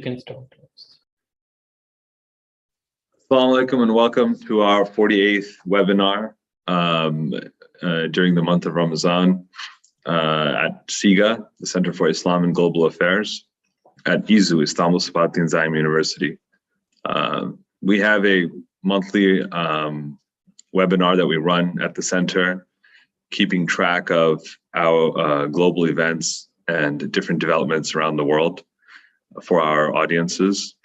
can start. Assalamu alaikum and welcome to our 48th webinar during the month of Ramadan at CIGA, the Center for Islam and Global Affairs at IZU, Istanbul Sabahattin Zaim University. We have a monthly webinar that we run at the center, keeping track of our global events and different developments around the world for our audiences.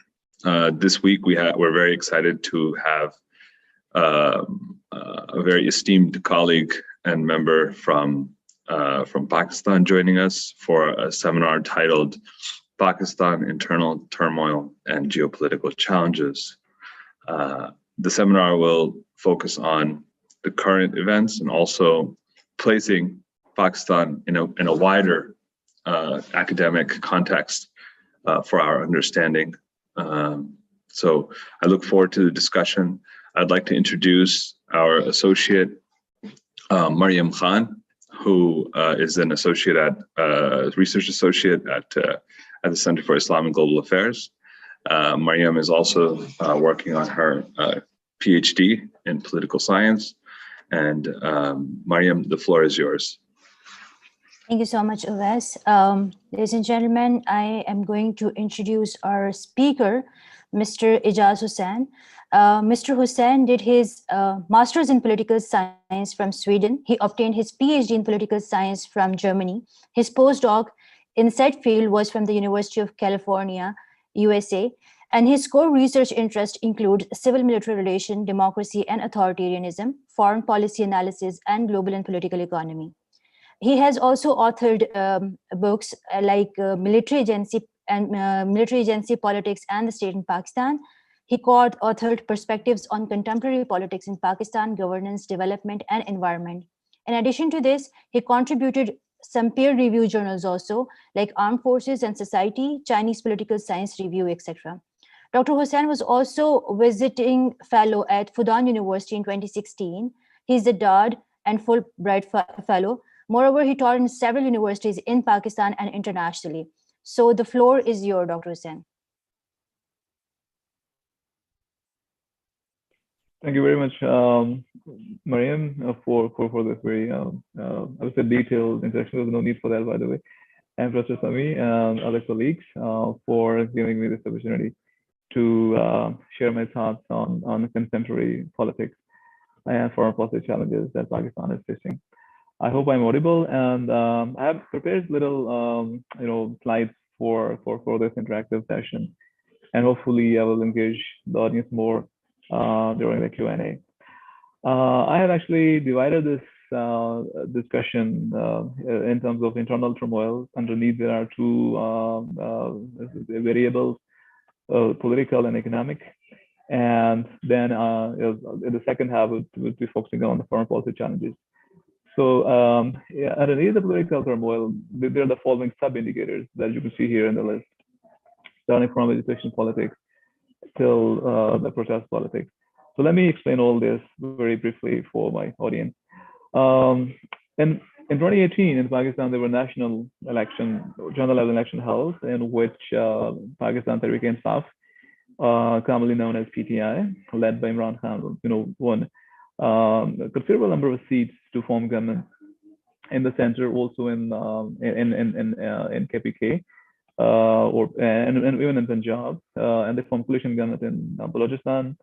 This week we're very excited to have a very esteemed colleague and member from Pakistan joining us for a seminar titled Pakistan Internal Turmoil and Geopolitical Challenges. The seminar will focus on the current events and also placing Pakistan in a wider academic context for our understanding. So I look forward to the discussion. I'd like to introduce our associate, Maryam Khan, who is an associate research associate at the Center for Islam and Global Affairs. Maryam is also working on her PhD in political science. And Maryam, the floor is yours. Thank you so much, Ijaz. Ladies and gentlemen, I am going to introduce our speaker, Mr. Ijaz Hussain. Mr. Hussain did his master's in political science from Sweden. He obtained his PhD in political science from Germany. His postdoc in said field was from the University of California, USA. And his core research interests include civil-military relation, democracy and authoritarianism, foreign policy analysis, and global and political economy. He has also authored books like Military Agency Politics and the State in Pakistan. He co-authored Perspectives on Contemporary Politics in Pakistan, Governance, Development, and Environment. In addition to this, he contributed some peer-reviewed journals also, like Armed Forces and Society, Chinese Political Science Review, etc. Dr. Hussain was also visiting fellow at Fudan University in 2016. He's a DARD and Fulbright fellow. Moreover, he taught in several universities in Pakistan and internationally. So the floor is yours, Dr. Hussain. Thank you very much, Maryam, for this very, I would say, detailed introduction. There's no need for that, by the way. And Professor Sami and other colleagues for giving me this opportunity to share my thoughts on contemporary politics and foreign policy challenges that Pakistan is facing. I hope I'm audible, and I have prepared little, slides for this interactive session, and hopefully I will engage the audience more during the Q&A. I have actually divided this discussion in terms of internal turmoil. Underneath there are two variables, political and economic, and then in the second half would be focusing on the foreign policy challenges. So underneath the political turmoil, there are the following sub-indicators that you can see here in the list, starting from education politics till the protest politics. So let me explain all this very briefly for my audience. In 2018 in Pakistan, there were national general election held in which Pakistan Tehreek-e-Insaf, commonly known as PTI, led by Imran Khan, won a considerable number of seats to form government in the center, also in KPK, and even in Punjab, and they formed coalition government in Balochistan.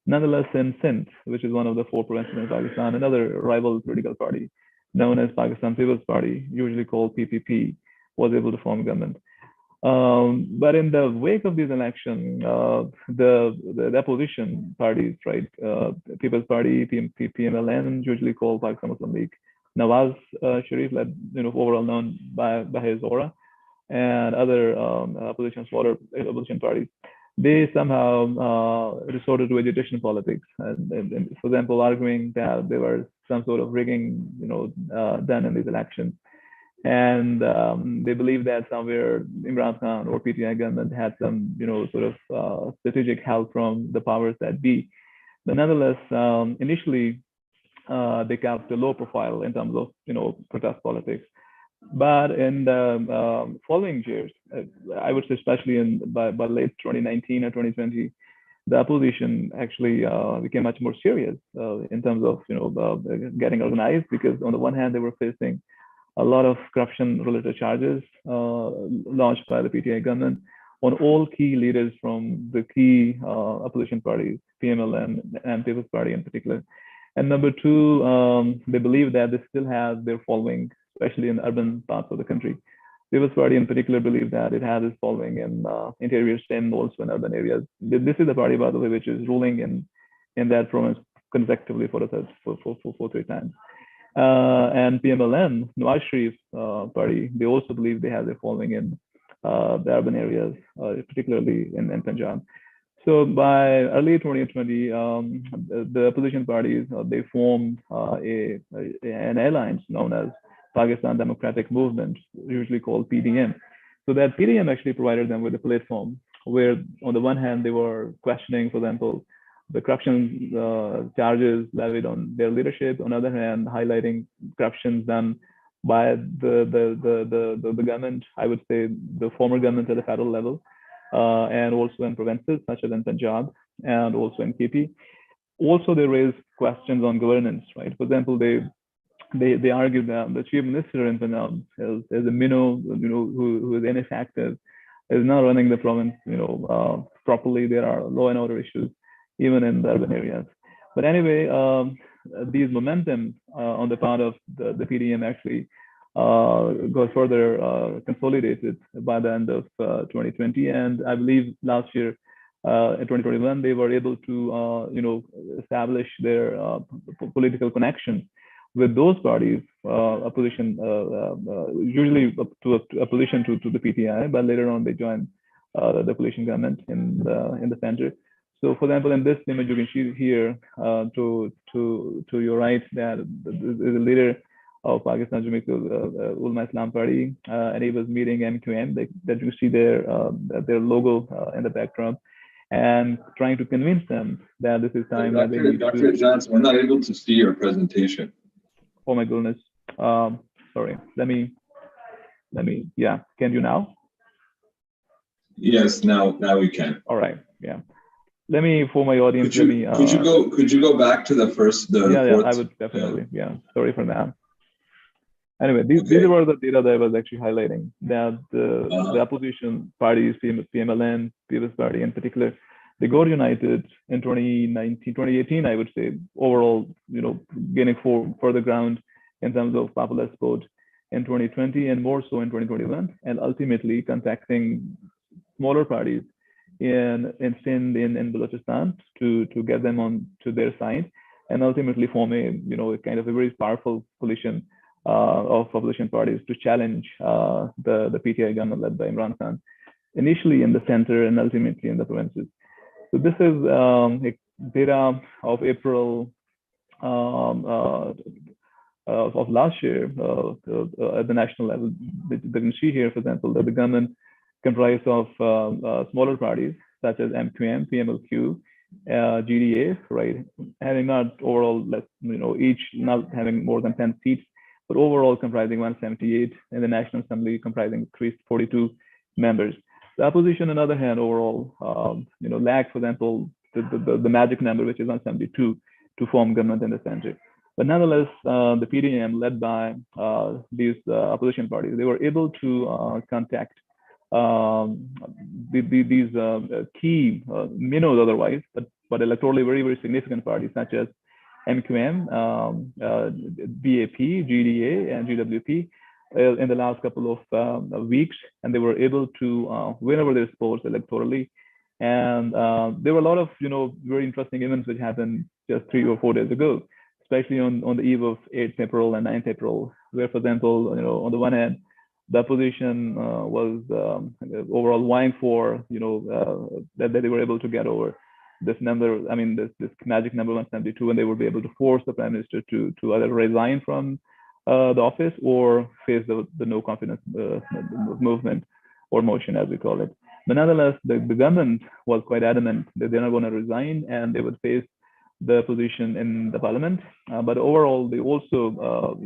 Nonetheless, in Sindh, which is one of the 4 provinces in Pakistan, another rival political party known as Pakistan People's Party, usually called PPP, was able to form government. But in the wake of these elections, the opposition parties, right, People's Party, PMLN, usually called Pakistan Muslim League, Nawaz Sharif, led, overall known by his aura, and other opposition parties, they somehow resorted to agitation politics, and for example, arguing that there was some sort of rigging, done in these elections. And they believe that somewhere Imran Khan or PTI government had some, sort of strategic help from the powers that be. But nonetheless, initially, they kept a low profile in terms of, protest politics. But in the following years, I would say especially by late 2019 or 2020, the opposition actually became much more serious in terms of getting organized, because on the one hand they were facing a lot of corruption-related charges launched by the PTI government on all key leaders from the key opposition parties, PMLN and People's Party in particular. And number two, they believe that they still have their following, especially in urban parts of the country. People's Party in particular believe that it has its following in interior states and also in urban areas. This is the party, by the way, which is ruling in that province consecutively for three times. And PMLN, Nawaz Sharif's party, they also believe they have their following in the urban areas, particularly in Punjab. So by early 2020, the opposition parties, they formed an alliance known as Pakistan Democratic Movement, usually called PDM. So that PDM actually provided them with a platform where, on the one hand, they were questioning, for example, the corruption charges levied on their leadership. On the other hand, highlighting corruptions done by the government, I would say the former government at the federal level, and also in provinces such as in Punjab and also in KP. Also, they raised questions on governance, right? For example, they argued that the chief minister in Punjab is a minnow, who is ineffective, is not running the province, properly. There are law and order issues, even in the urban areas. But anyway, these momentum on the part of the PDM actually got further consolidated by the end of 2020. And I believe last year, in 2021, they were able to, establish their political connection with those parties, opposition, usually to opposition to the PTI, but later on they joined the coalition government in the center. So, for example, in this image you can see here, to your right, that is the leader of Pakistan Jamaica Ulama Islam Party, and he was meeting MQM. That you see their logo in the backdrop, and trying to convince them that this is time that they need Dr. Ijaz, we're not able to see your presentation. Oh my goodness. Sorry. Let me. Yeah. Can you now? Yes. Now we can. All right. Yeah. Let me, for my audience. Could you go back to the fourth? Yeah. I would definitely. Yeah. Sorry for that. Anyway, these were the data that I was actually highlighting. That the opposition parties, PMLN, People's Party in particular, they got united in 2018, I would say, overall, gaining further ground in terms of popular support in 2020 and more so in 2021, and ultimately contacting smaller parties in Sindh, in Balochistan to get them on to their side, and ultimately form a kind of a very powerful coalition of opposition parties to challenge the PTI government led by Imran Khan, initially in the center and ultimately in the provinces. So this is data of April of last year at the national level. You can see here, for example, that the government comprised of smaller parties such as MQM, PMLQ, GDA, right, having not overall less, each not having more than 10 seats, but overall comprising 178, and the National Assembly comprising 342 members. The opposition, on the other hand, overall, lacked, for example, the magic number, which is 172, to form government in the center. But nonetheless, the PDM, led by these opposition parties, they were able to contact these key minnows otherwise, but electorally very, very significant parties such as MQM, BAP, GDA, and GWP in the last couple of weeks, and they were able to win over their supports electorally. And there were a lot of very interesting events which happened just 3 or 4 days ago, especially on the eve of 8th April and 9th April, where, for example, on the one hand, the opposition was overall vying for that they were able to get over this number, this magic number 172, and they would be able to force the prime minister to either resign from the office or face the no confidence movement or motion, as we call it. But nonetheless, the government was quite adamant that they're not going to resign, and they would face the position in the parliament. But overall, they also,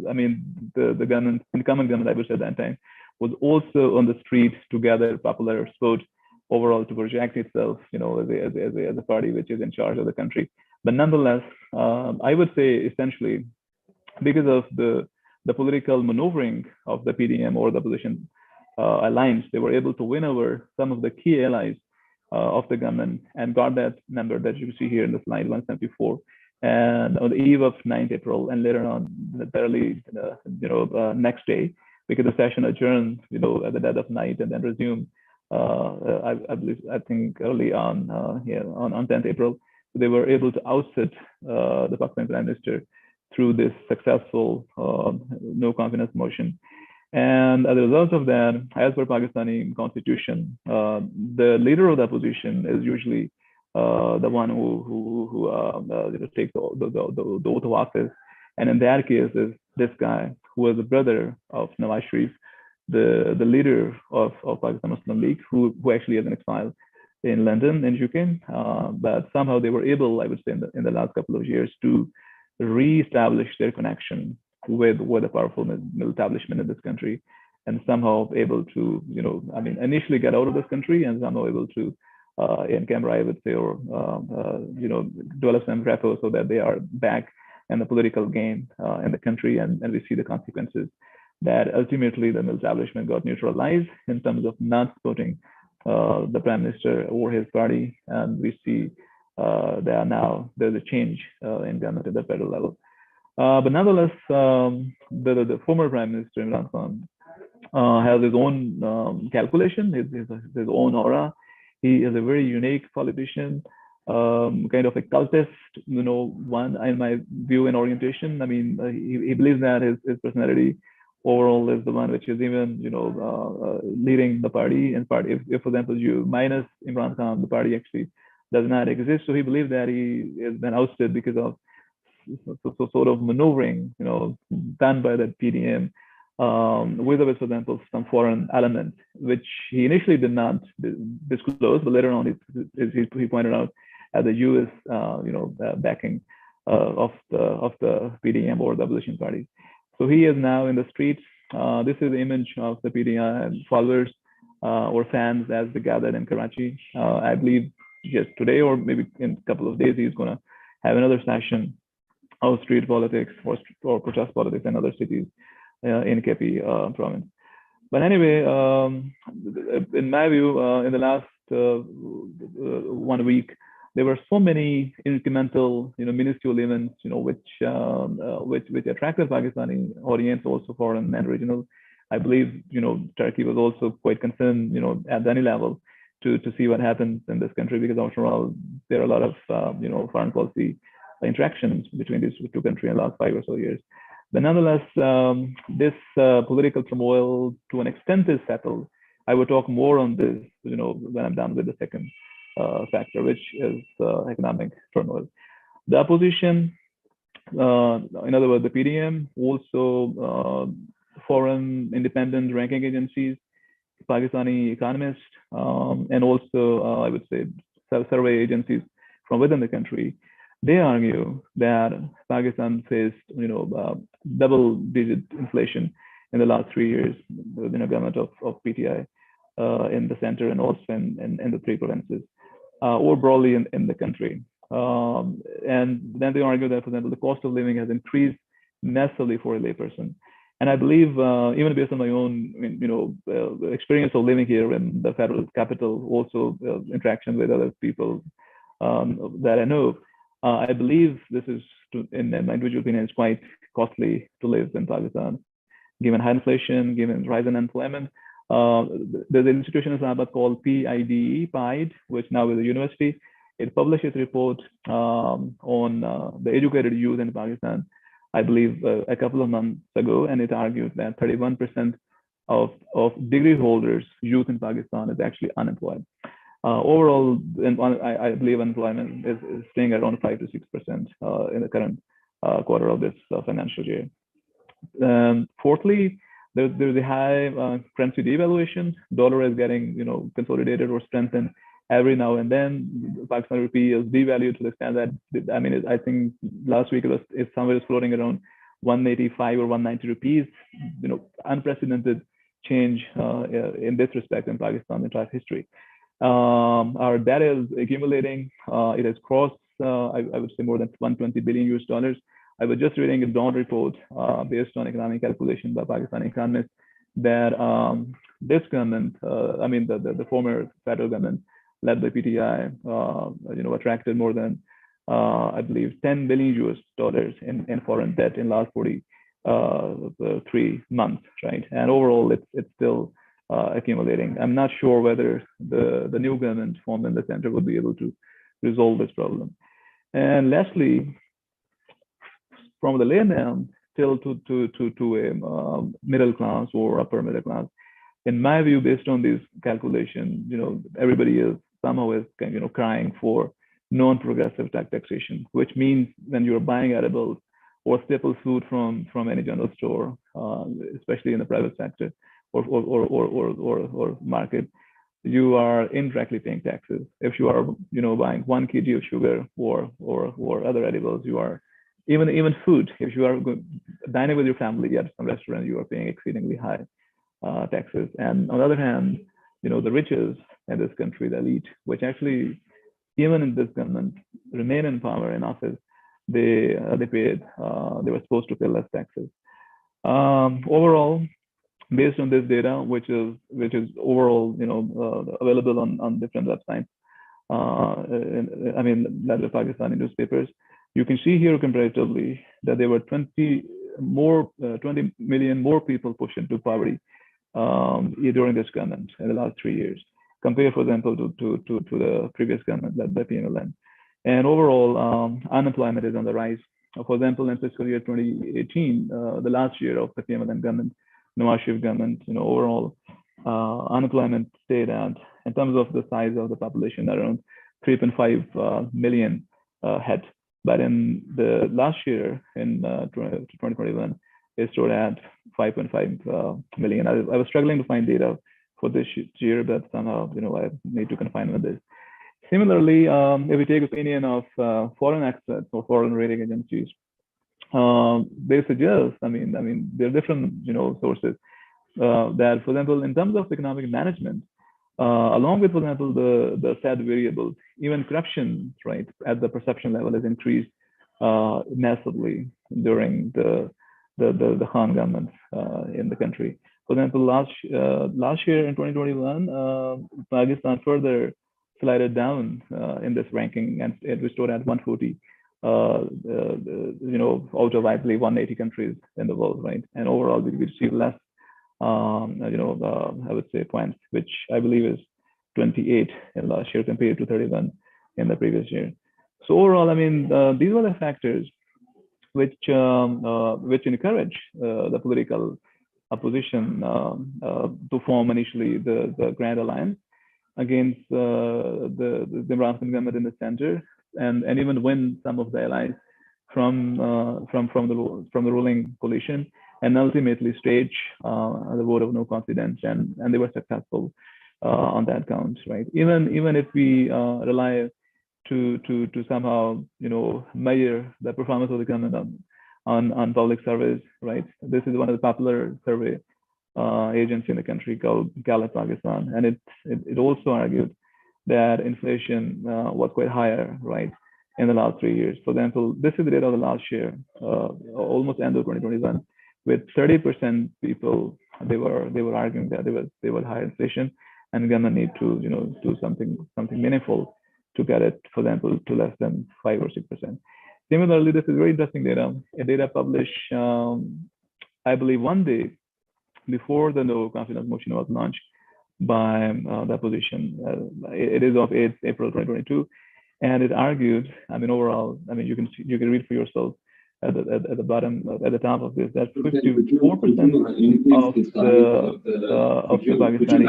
I mean, the government, incumbent government, I would say at that time, was also on the street to gather popular support overall to project itself, as a party which is in charge of the country. But nonetheless, I would say essentially because of the political maneuvering of the PDM or the opposition alliance, they were able to win over some of the key allies of the government and got that number that you see here in the slide, 174. And on the eve of 9th April, and later on, the early, next day, because the session adjourned, at the dead of night and then resumed, I think early on, on 10th April, they were able to ousted the Pakistan Prime Minister through this successful no confidence motion. And as a result of that, as per Pakistani constitution, the leader of the opposition is usually the one who takes the oath of office. And in that case, is this guy who was the brother of Nawaz Sharif, the leader of Pakistan Muslim League, who actually is in exile in London, in UK. But somehow they were able, I would say, in the last couple of years, to re-establish their connection with a powerful establishment in this country, and somehow able to, initially get out of this country and somehow able to, in camera, I would say, or, develop some rapport so that they are back in the political game in the country. And we see the consequences that ultimately the establishment got neutralized in terms of not supporting the prime minister or his party. And we see there's a change in government at the federal level. But nonetheless, the former Prime Minister Imran Khan has his own calculation, his own aura. He is a very unique politician, kind of a cultist, one in my view and orientation. I mean, he believes that his personality overall is the one which is even, leading the party. In part, if for example, you minus Imran Khan, the party actually does not exist. So he believes that he has been ousted because of sort of maneuvering, done by the PDM, with, for example, some foreign element, which he initially did not disclose, but later on he pointed out as the U.S. Backing of the PDM or the opposition party. So he is now in the streets. This is the image of the PDM followers or fans as they gathered in Karachi. I believe just today or maybe in a couple of days he's going to have another session of street politics or protest politics in other cities in KP province. But anyway, in my view, in the last 1 week, there were so many incremental, minuscule events, which attracted Pakistani audience, also foreign and regional. I believe, Turkey was also quite concerned, at any level to see what happens in this country, because after all, there are a lot of, foreign policy interactions between these two countries in the last 5 or so years. But nonetheless, this political turmoil to an extent is settled. I will talk more on this, when I'm done with the second factor, which is economic turmoil. The opposition, in other words, the PDM, also foreign independent ranking agencies, Pakistani economists, and also, I would say, survey agencies from within the country, they argue that Pakistan faced, double-digit inflation in the last 3 years within a government of PTI in the center and also in the 3 provinces, or broadly in the country. And then they argue that, for example, the cost of living has increased massively for a layperson. And I believe, even based on my own, experience of living here in the federal capital, also interaction with other people that I know, I believe this is, in my individual opinion, is quite costly to live in Pakistan, given high inflation, given rise in unemployment. There's an institution in Islamabad called PIDE, which now is a university. It published its report on the educated youth in Pakistan, I believe, a couple of months ago, and it argued that 31% of degree holders, youth in Pakistan, is actually unemployed. Overall, I believe unemployment is staying around 5 to 6% in the current quarter of this financial year. Fourthly, there's a high currency devaluation. Dollar is getting consolidated or strengthened every now and then. The Pakistan rupee is devalued to the extent that, I mean, I think last week it's somewhere floating around 185 or 190 rupees. Unprecedented change in this respect in Pakistan entire history. Our debt is accumulating. It has crossed, I would say, more than 120 billion US dollars. I was just reading a Dawn report based on economic calculation by Pakistani economists that this government, the former federal government led by PTI, attracted more than, I believe, 10 billion US dollars in foreign debt in last 43 months, right? And overall, it's still accumulating. I'm not sure whether the new government formed in the center will be able to resolve this problem. And lastly, from the layman till to a middle class or upper middle class, in my view, based on these calculations, everybody is somehow crying for non-progressive taxation, which means when you're buying edibles or staple food from any general store, especially in the private sector or market, you are indirectly paying taxes. If you are buying 1 kg of sugar or other edibles, you are even food. If you are dining with your family at some restaurant, you are paying exceedingly high taxes. And on the other hand, the riches in this country, the elite, which actually, even in this government, remain in power in office, they were supposed to pay less taxes. Overall, based on this data, which is overall available on different websites, led by Pakistani newspapers, you can see here comparatively that there were 20 million more people pushed into poverty during this government in the last 3 years, compared, for example, to the previous government led by PMLN. And overall, unemployment is on the rise. For example, in fiscal year 2018, the last year of the PMLN government, Nawaz Sharif government, overall unemployment stayed at, in terms of the size of the population, around 3.5 million head. But in the last year, in 2021, it stood at 5.5 million. I was struggling to find data for this year, but somehow, I need to confine with this. Similarly, if we take opinion of foreign experts or foreign rating agencies, they suggest, there are different, sources that, for example, in terms of economic management, along with, for example, the said variables, even corruption, right, at the perception level has increased massively during the Khan government in the country. For example, last year in 2021, Pakistan further slided down in this ranking, and it was stood at 140, out of, I believe, 180 countries in the world, right? And overall, we received less, I would say, points, which I believe is 28 in last year compared to 31 in the previous year. So overall, these were the factors which encourage the political opposition to form initially the Grand Alliance against the Imran Khan government in the center, and even win some of the allies from the ruling coalition, and ultimately stage the vote of no confidence, and they were successful on that count, right? Even if we rely to somehow measure the performance of the government on public service, right? This is one of the popular survey agency in the country called Gallup Pakistan, and it also argued that inflation was quite higher, right, in the last 3 years. For example, this is the data of the last year, almost end of 2021, with 30% people they were arguing that there was higher inflation, and the government need to do something meaningful to get it, for example, to less than 5 or 6%. Similarly, this is very interesting data. A data published, I believe, one day before the no confidence motion was launched by the opposition. It is of 8th April 2022, and it argued. Overall, you can read for yourself at the bottom, at the top of this, that 54% of the Pakistani.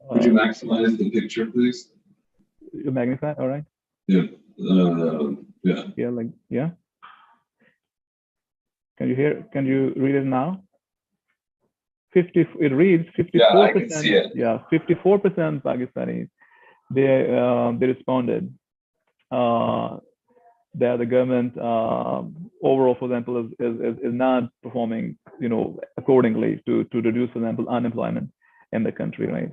Would you maximize the picture, please? You magnify, all right? Yeah. Yeah. Yeah, yeah. Can you read it now? It reads 54%. Yeah, I can see it. Yeah, 54% Pakistanis they responded that the government overall, for example, is not performing, accordingly to reduce, for example, unemployment in the country, right?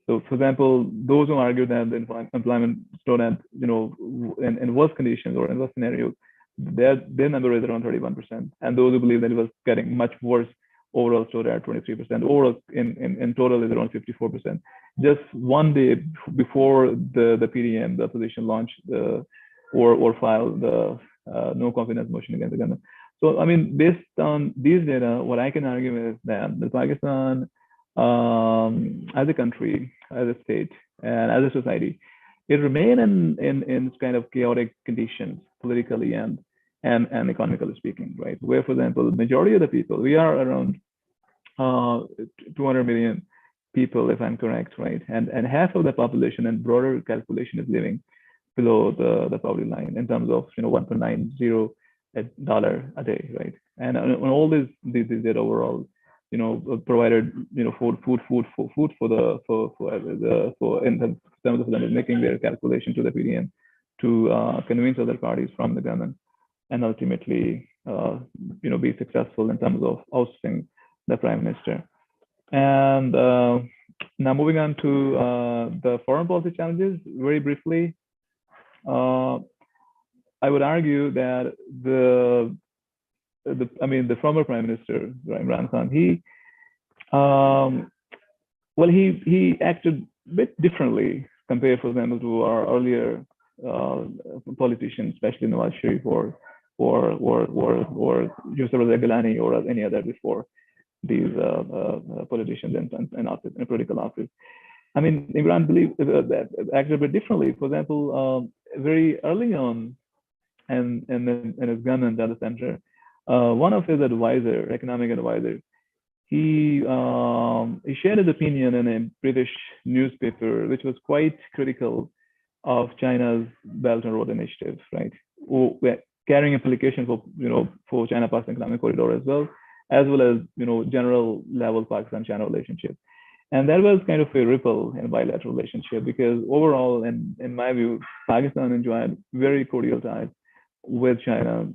So, for example, those who argue that the employment stood at, in worse conditions or in worse scenarios, their number is around 31%, and those who believe that it was getting much worse overall stood at 23%. Overall, in total, is around 54%. Just one day before the PDM, the opposition launched or filed the no confidence motion against the government. So, I mean, based on these data, what I can argue is that the Pakistan, as a country, as a state, and as a society, it remained in kind of chaotic conditions politically and economically speaking, right? Where, for example, the majority of the people, we are around 200 million people, if I'm correct, right? And half of the population, and broader calculation, is living below the poverty line in terms of $1.90 a day, right? And on all these data overall, provided food for in terms of them making their calculation to the PDM to convince other parties from the government and ultimately be successful in terms of ousting the prime minister. And now moving on to the foreign policy challenges, very briefly, I would argue that the former prime minister Imran Khan, he acted a bit differently compared, for example, to our earlier politicians, especially Nawaz Sharif or Yusuf Gilani or any other before these politicians in political office. I mean, Imran acted a bit differently. For example, very early on in his government at the center, one of his economic advisors, he shared his opinion in a British newspaper, which was quite critical of China's Belt and Road Initiative, right? Carrying implications for China-Pakistan economic corridor as well as general level Pakistan-China relationship. And that was kind of a ripple in bilateral relationship, because overall, in my view, Pakistan enjoyed very cordial ties with China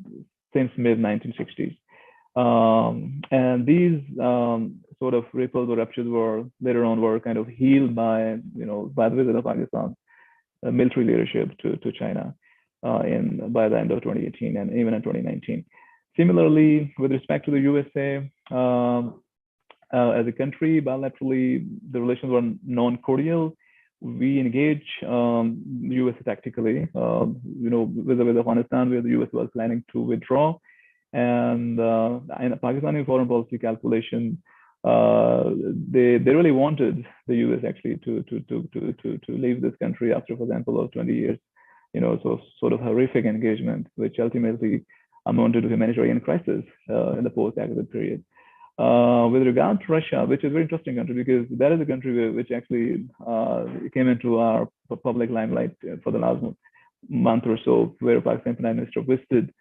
since mid-1960s. And these sort of ripples or ruptures later on kind of healed by the visit of Pakistan military leadership to China by the end of 2018 and even in 2019. Similarly, with respect to the USA, as a country, bilaterally, the relations were non-cordial. We engage the US tactically, with Afghanistan, where the US was planning to withdraw. And in a Pakistani foreign policy calculation, they really wanted the US actually to leave this country after, for example, of 20 years, so sort of horrific engagement, which ultimately amounted to humanitarian crisis in the post-Aggressive period. With regard to Russia, which is a very interesting country, because that is a country which actually came into our public limelight for the last month or so, where Pakistan Prime Minister visited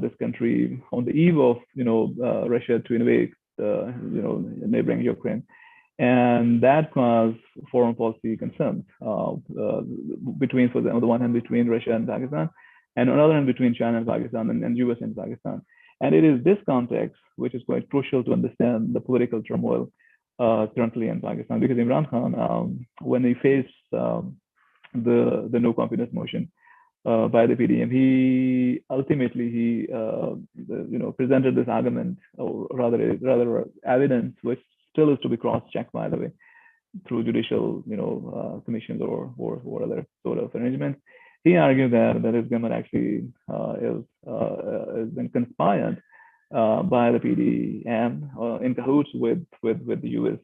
this country on the eve of Russia to invade neighboring Ukraine, and that caused foreign policy concerns between, on the one hand, between Russia and Pakistan, and on the other hand, between China and Pakistan and US and Pakistan. And it is this context which is quite crucial to understand the political turmoil currently in Pakistan, because Imran Khan, when he faced the no confidence motion by the PDM, he ultimately presented this argument, or rather evidence, which still is to be cross-checked, by the way, through judicial commissions or other sort of arrangements. He argued that his government actually has been conspired by the PDM in cahoots with the US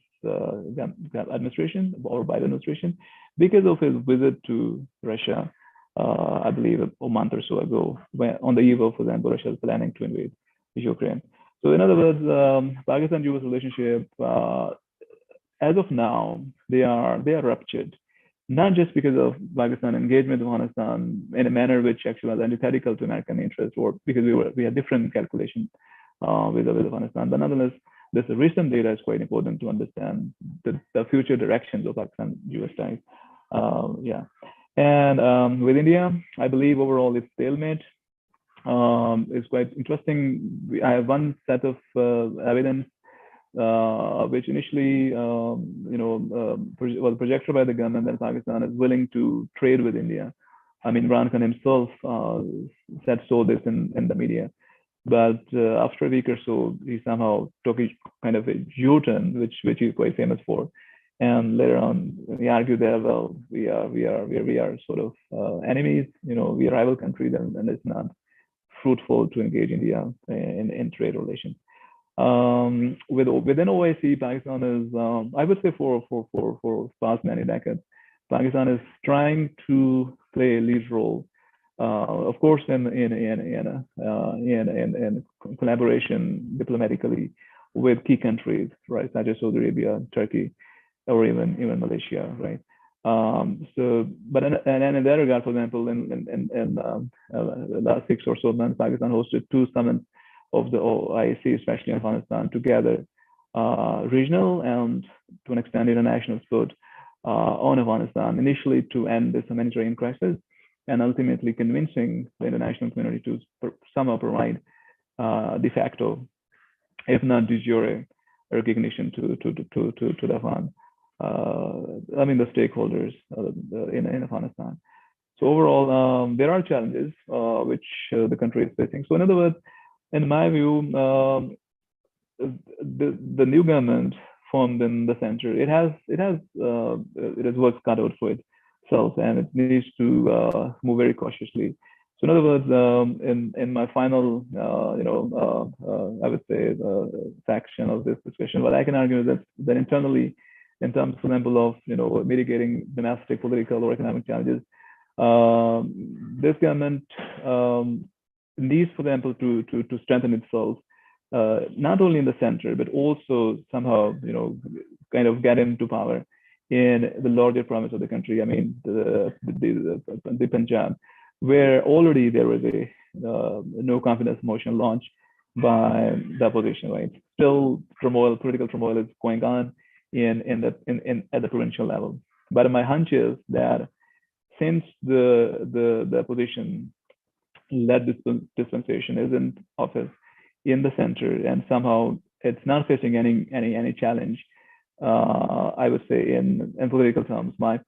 administration or Biden administration, because of his visit to Russia, I believe a month or so ago, on the eve of, for example, Russia is planning to invade Ukraine. So in other words, Pakistan-US relationship, as of now, they are ruptured. Not just because of Pakistan engagement with Afghanistan in a manner which actually was antithetical to American interests, or because we had different calculations with Afghanistan, but nonetheless, this recent data is quite important to understand the future directions of Pakistan-US ties. Yeah. And with India, I believe overall it's stalemate. It's quite interesting. I have one set of evidence which initially, was projected by the government that Pakistan is willing to trade with India. I mean, Imran Khan himself said so this in the media. But after a week or so, he somehow took a kind of a U-turn, which he's quite famous for. And later on, he argued that, well, we are sort of enemies. We are rival countries, and it's not fruitful to engage India in trade relations. Within OIC, Pakistan is, I would say, for past many decades, Pakistan is trying to play a lead role, of course, in collaboration diplomatically with key countries, right, such as Saudi Arabia, Turkey, or even Malaysia, right. But in that regard, for example, in the last 6 or so months, Pakistan hosted 2 summits of the OIC, especially in Afghanistan, to gather regional and, to an extent, international support on Afghanistan, initially to end this humanitarian crisis, and ultimately convincing the international community to somehow provide de facto, if not de jure, recognition to the Afghan, the stakeholders in Afghanistan. So overall, there are challenges which the country is facing. So in other words, in my view, the new government formed in the center, it has work cut out for itself, and it needs to move very cautiously. So in other words, in my final, I would say, section of this discussion, what I can argue is that internally, in terms, for example, of mitigating domestic, political, or economic challenges, this government needs, for example, to strengthen itself, not only in the center, but also somehow, kind of get into power in the larger province of the country. I mean, the Punjab, where already there was a no confidence motion launched by the opposition, right? Still, political turmoil is going on at the provincial level. But my hunch is that since the opposition led dispensation is in office in the center, and somehow it's not facing any challenge, I would say, in political terms, by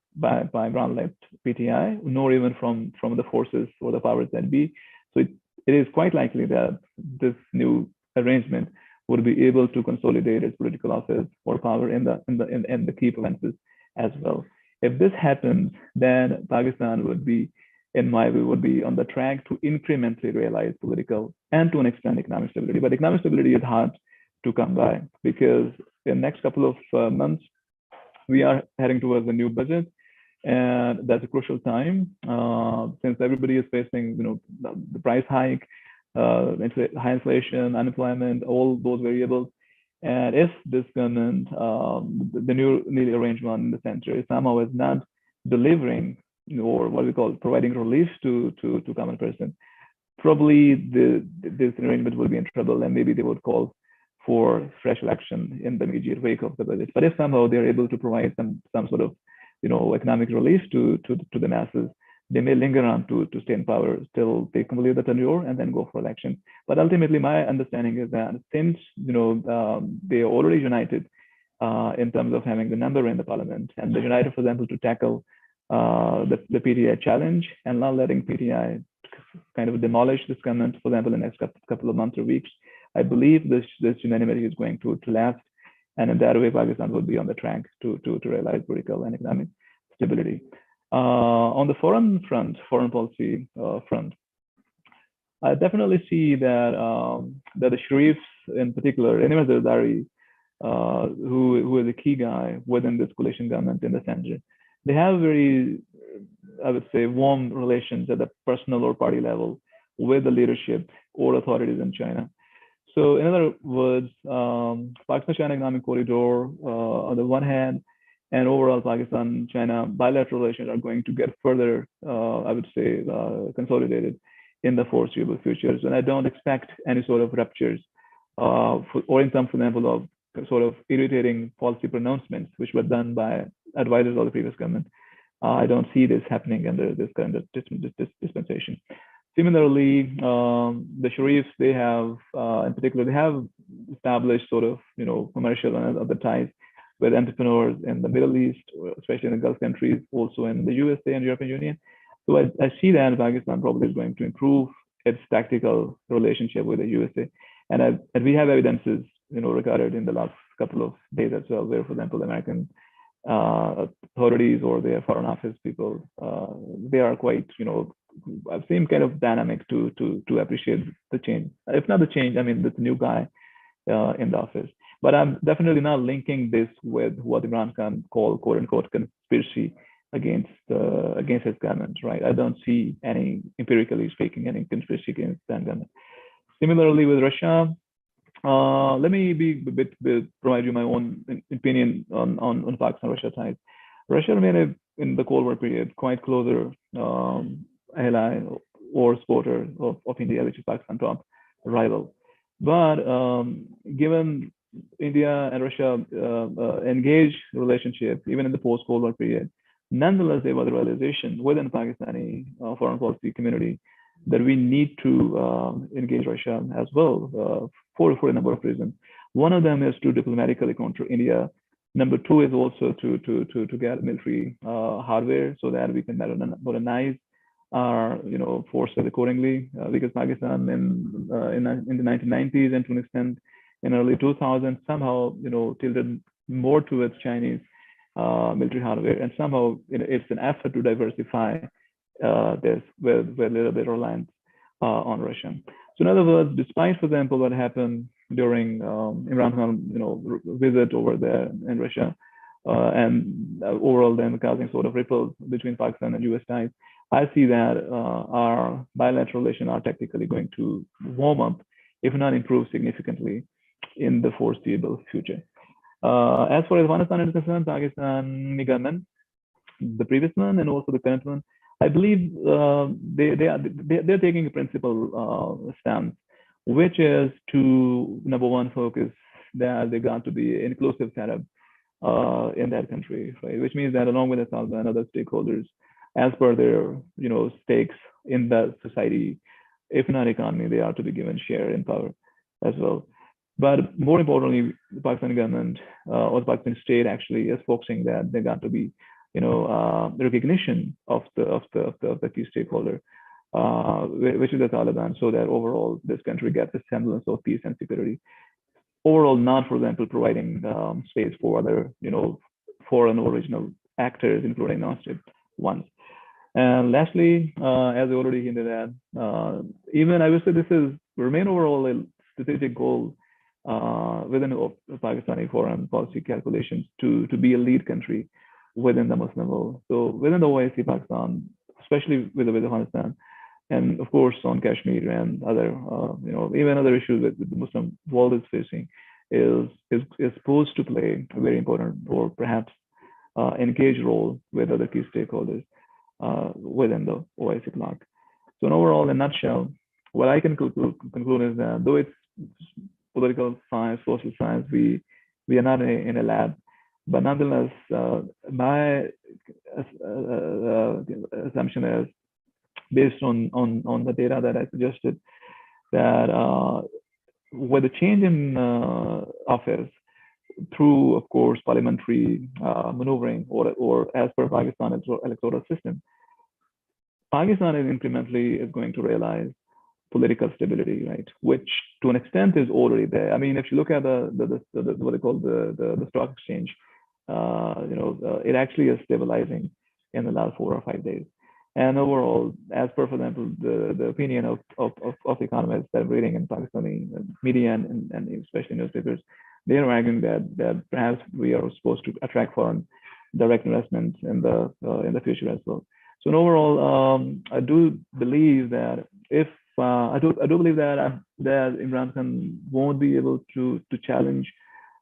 ground-left PTI, nor even from the forces or the powers that be. So it is quite likely that this new arrangement would be able to consolidate its political office or power in the key provinces as well. If this happens, then Pakistan would be, in my view, would be on the track to incrementally realize political and, to an extent, economic stability. But economic stability is hard to come by, because in the next couple of months, we are heading towards a new budget, and that's a crucial time since everybody is facing, the price hike, high inflation, unemployment, all those variables. And if this government, the newly arranged one in the center, somehow is not delivering, or what we call providing relief to common person, probably this arrangement will be in trouble, and maybe they would call for fresh election in the immediate wake of the budget. But if somehow they're able to provide some sort of economic relief to the masses, they may linger on to stay in power till they complete the tenure and then go for election. But ultimately, my understanding is that since they are already united in terms of having the number in the parliament, and they're united, for example, to tackle the PTI challenge, and not letting PTI kind of demolish this government, for example, in the next couple of months or weeks, I believe this unanimity is going to last, and in that way, Pakistan will be on the track to realize political and economic stability. On the foreign policy front, I definitely see that the Sharifs, in particular, Imran Zardari, who is a key guy within this coalition government in the center, they have very, I would say, warm relations at the personal or party level with the leadership or authorities in China. So in other words, Pakistan-China economic corridor on the one hand, and overall Pakistan-China bilateral relations are going to get further, I would say, consolidated in the foreseeable futures. And I don't expect any sort of ruptures, or in some, for example, of sort of irritating policy pronouncements, which were done by advisors of the previous government. I don't see this happening under this kind of dispensation. Similarly, the Sharifs, they have, in particular, they have established sort of, commercial and other ties with entrepreneurs in the Middle East, especially in the Gulf countries, also in the USA and European Union. So I see that Pakistan probably is going to improve its tactical relationship with the USA. And we have evidences, regarded in the last couple of days as well, where, for example, the American authorities or their foreign office people, they are quite, I've seen kind of dynamic to appreciate the change. If not the change, I mean, the new guy in the office. But I'm definitely not linking this with what Imran Khan called, quote unquote, conspiracy against his government, right? I don't see any, empirically speaking, any conspiracy against that government. Similarly with Russia, let me provide you my own opinion on Pakistan-Russia ties. Russia remained in the Cold War period quite closer ally or supporter of India, which is Pakistan's top rival. But given India and Russia engaged relationship, even in the post-Cold War period, nonetheless, there was a realization within the Pakistani foreign policy community that we need to engage Russia as well for a number of reasons. One of them is to diplomatically counter India. Number two is also to get military hardware so that we can modernize our forces accordingly. Because Pakistan in the 1990s and to an extent in early 2000s somehow tilted more towards Chinese military hardware, and somehow it's an effort to diversify this with a little bit reliant on Russia. So in other words, despite, for example, what happened during Imran Khan visit over there in Russia, and overall then causing sort of ripples between Pakistan and US ties, I see that our bilateral relations are technically going to warm up, if not improve significantly in the foreseeable future. As far as Afghanistan is concerned, Pakistani government, the previous one and also the current one, I believe they're taking a principal stance, which is to, number one, focus that they got to be inclusive setup in that country, right? Which means that along with the Taliban and other stakeholders, as per their stakes in the society, if not economy, they are to be given share in power as well. But more importantly, the Pakistani government or the Pakistan state actually is focusing that they got to be, the recognition of the key stakeholder, which is the Taliban, so that overall this country gets a semblance of peace and security. Overall, not, for example, providing space for other, foreign or regional actors, including non-state ones. And lastly, as I already hinted at, even I would say this is remain overall a strategic goal within Pakistani foreign policy calculations to be a lead country within the Muslim world. So within the OIC, Pakistan, especially with Afghanistan, and of course on Kashmir and other, even other issues that the Muslim world is facing, is supposed to play a very important or perhaps engaged role with other key stakeholders within the OIC bloc. So in overall, in a nutshell, what I can conclude is that though it's political science, social science, we are not in a lab, but nonetheless, my assumption is based on the data that I suggested, that with the change in office through, of course, parliamentary maneuvering or as per Pakistan electoral system, Pakistan is incrementally is going to realize political stability, right? Which to an extent is already there. I mean, if you look at the what they call the stock exchange, it actually is stabilizing in the last 4 or 5 days. And overall, as per, for example, the opinion of economists that I'm reading in Pakistani media and especially newspapers, they are arguing that perhaps we are supposed to attract foreign direct investments in the future as well. So in overall, I do believe that if I do believe that Imran Khan won't be able to challenge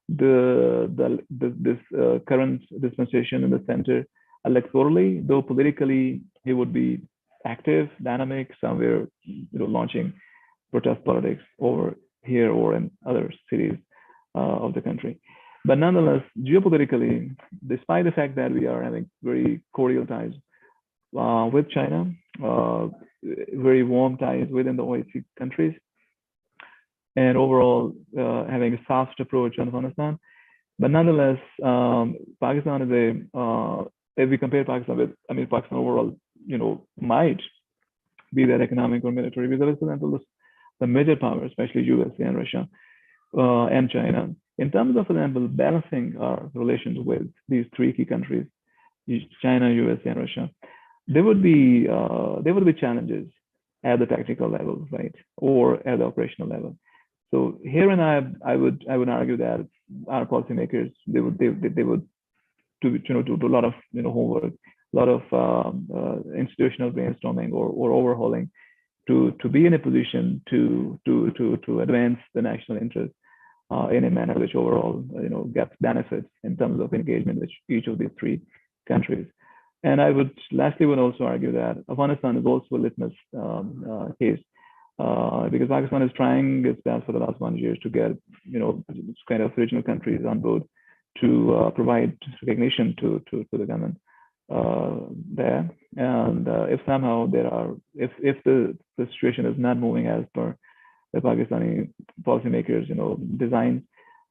this current dispensation in the center electorally, though politically he would be active, dynamic, somewhere launching protest politics over here or in other cities of the country. But nonetheless, geopolitically, despite the fact that we are having very cordial ties with China, very warm ties within the OIC countries, and overall having a soft approach on Afghanistan. But nonetheless, Pakistan is if we compare Pakistan with, Pakistan overall, might be that economic or military, because, for example, the major powers, especially USA and Russia and China, in terms of, for example, balancing our relations with these three key countries, China, USA, and Russia, there would be challenges at the tactical level, right, or at the operational level. So here and I would argue that our policymakers they would do a lot of homework, a lot of institutional brainstorming or overhauling to be in a position to advance the national interest in a manner which overall gets benefits in terms of engagement with each of these three countries. And I would lastly also argue that Afghanistan is also a litmus case. Because Pakistan is trying its best for the last 1 year to get, kind of regional countries on board to provide recognition to the government there. And if somehow if the situation is not moving as per the Pakistani policymakers, design,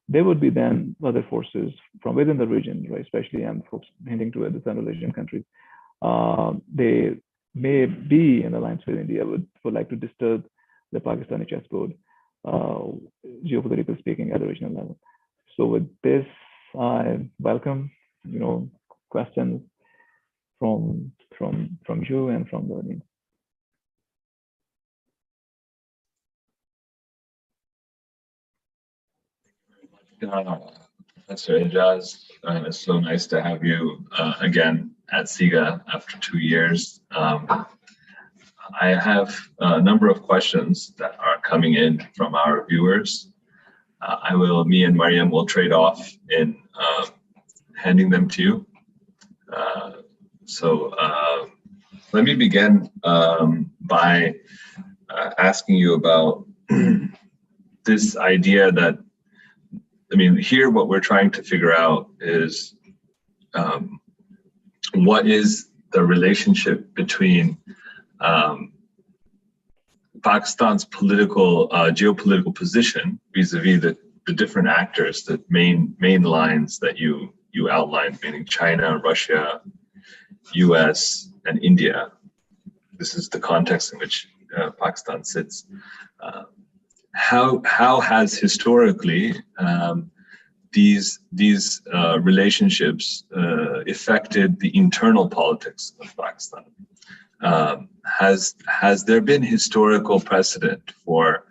there would be then other forces from within the region, right? Especially I'm hinting to the Central Asian countries. They may be in alliance with India, would like to disturb the Pakistani chessboard, geopolitically speaking, at the regional level. So with this, I welcome, questions from you and from the audience. Professor Ijaz, it's so nice to have you again at CIGA after 2 years. I have a number of questions that are coming in from our viewers. Me and Mariam will trade off in handing them to you. So let me begin by asking you about this idea that, here what we're trying to figure out is what is the relationship between Pakistan's geopolitical position vis-a-vis the different actors, the main lines that you outlined, meaning China, Russia, US, and India. This is the context in which Pakistan sits. How has historically these relationships affected the internal politics of Pakistan? Has there been historical precedent for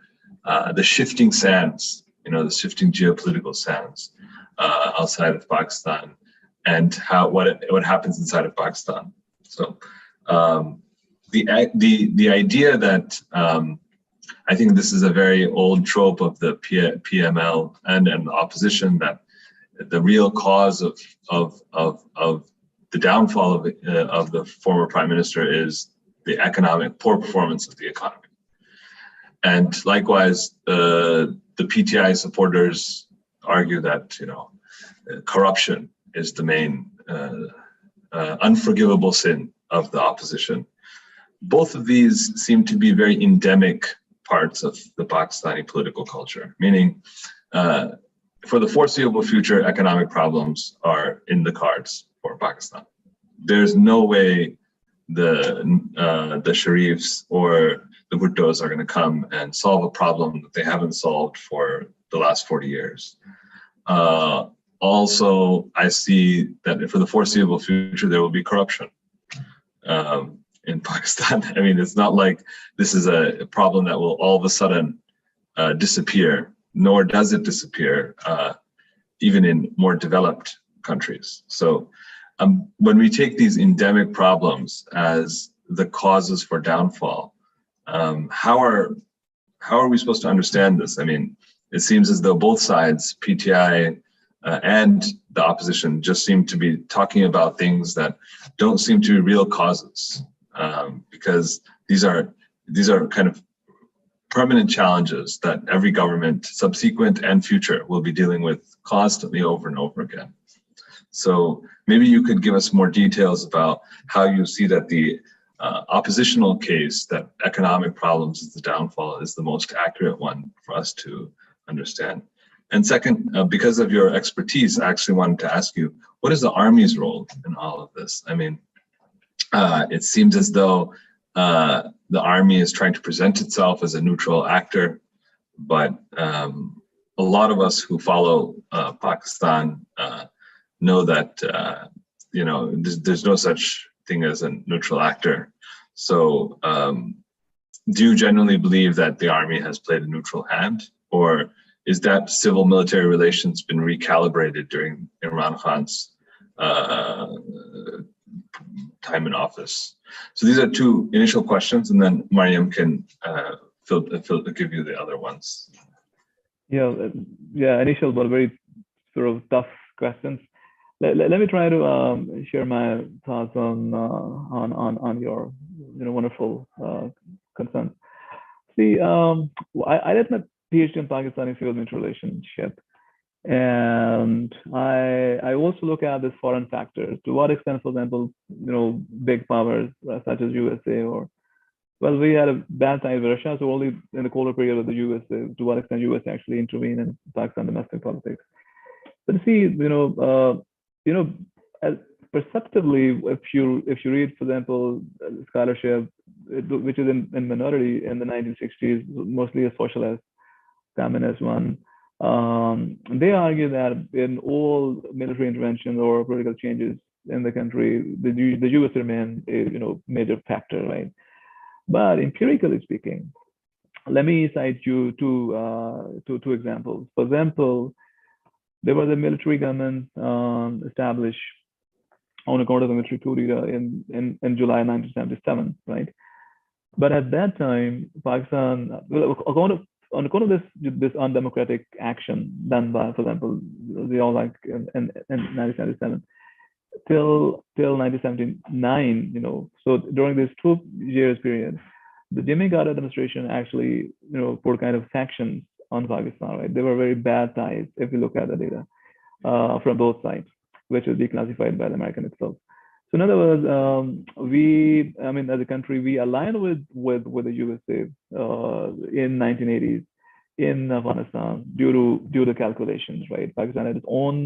the shifting sands, the shifting geopolitical sands outside of Pakistan, and what happens inside of Pakistan? So the idea that I think this is a very old trope of the PML and the opposition, that the real cause of the downfall of the former prime minister is the poor performance of the economy. And likewise, the PTI supporters argue that corruption is the main unforgivable sin of the opposition. Both of these seem to be very endemic parts of the Pakistani political culture, meaning for the foreseeable future, economic problems are in the cards for Pakistan. There's no way the Sharifs or the Bhuttos are going to come and solve a problem that they haven't solved for the last 40 years. Also, I see that for the foreseeable future, there will be corruption in Pakistan. It's not like this is a problem that will all of a sudden disappear, nor does it disappear, even in more developed countries. So when we take these endemic problems as the causes for downfall, how are we supposed to understand this? It seems as though both sides, PTI and the opposition, just seem to be talking about things that don't seem to be real causes, because these are kind of permanent challenges that every government, subsequent and future, will be dealing with constantly over and over again. So maybe you could give us more details about how you see that the oppositional case that economic problems is the downfall is the most accurate one for us to understand. And second, because of your expertise, I actually wanted to ask you, what is the Army's role in all of this? I mean, it seems as though the Army is trying to present itself as a neutral actor, but a lot of us who follow Pakistan know that there's no such thing as a neutral actor. So do you generally believe that the Army has played a neutral hand, or is that civil-military relations been recalibrated during Imran Khan's time in office? So these are two initial questions, and then Mariam can give you the other ones. Yeah, initial but very sort of tough questions. Let me try to share my thoughts on your wonderful concerns. See, I did my PhD in Pakistani civil-military relationship, and I also look at this foreign factors. To what extent, for example, big powers such as USA, or well, we had a bad time with Russia, so only in the colder period of the USA. To what extent USA actually intervened in Pakistan domestic politics? But see, perceptively, if you read, for example, scholarship, which is in minority in the 1960s, mostly a socialist, communist one, they argue that in all military interventions or political changes in the country, the U.S. remain a major factor, right? But empirically speaking, let me cite you two examples. For example, there was a military government established on account of the military coup in July 1977, right? But at that time, Pakistan, on account of this undemocratic action done by, for example, the all like in 1977 till 1979, so during this 2 years period, the Jimmy Carter administration actually, put kind of sanctions on Pakistan, right? They were very bad ties if you look at the data from both sides, which is declassified by the American itself. So in other words, as a country, we aligned with the USA in 1980s in Afghanistan due to calculations, right? Pakistan had its own,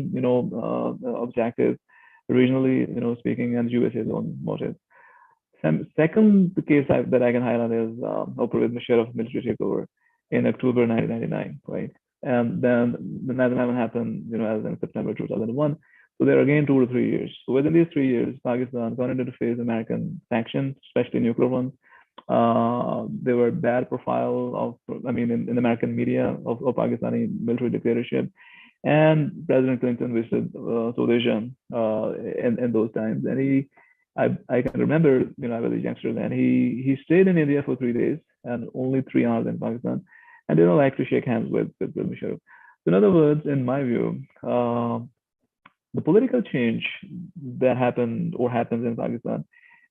objectives regionally, speaking, and USA's own motives. Second case that I can highlight is Operation Musharraf military takeover in October 1999, right? And then the 9/11 happened, as in September 2001. So there are again 2 to 3 years. So within these 3 years, Pakistan continued to face American sanctions, especially nuclear ones. There were bad profile in American media of Pakistani military dictatorship. And President Clinton visited South Asia in those times. And I can remember, I was a youngster then, he stayed in India for 3 days and only 3 hours in Pakistan, and didn't like to shake hands with Musharraf. So in other words, in my view, the political change that happened or happens in Pakistan,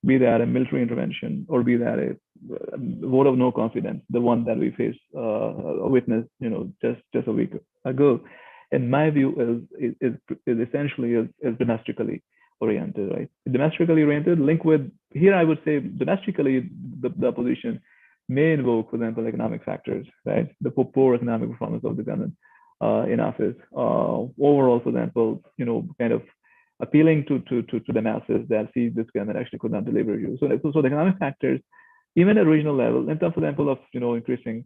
be that a military intervention or be that a vote of no confidence, the one that we witnessed, just a week ago, in my view, is essentially is domestically oriented, right? Domestically oriented, linked with, here I would say domestically, the opposition may invoke, for example, economic factors, right? The poor economic performance of the government in office. Overall, for example, kind of appealing to the masses that see this government actually could not deliver you. So the economic factors, even at regional level, in terms, for example, of increasing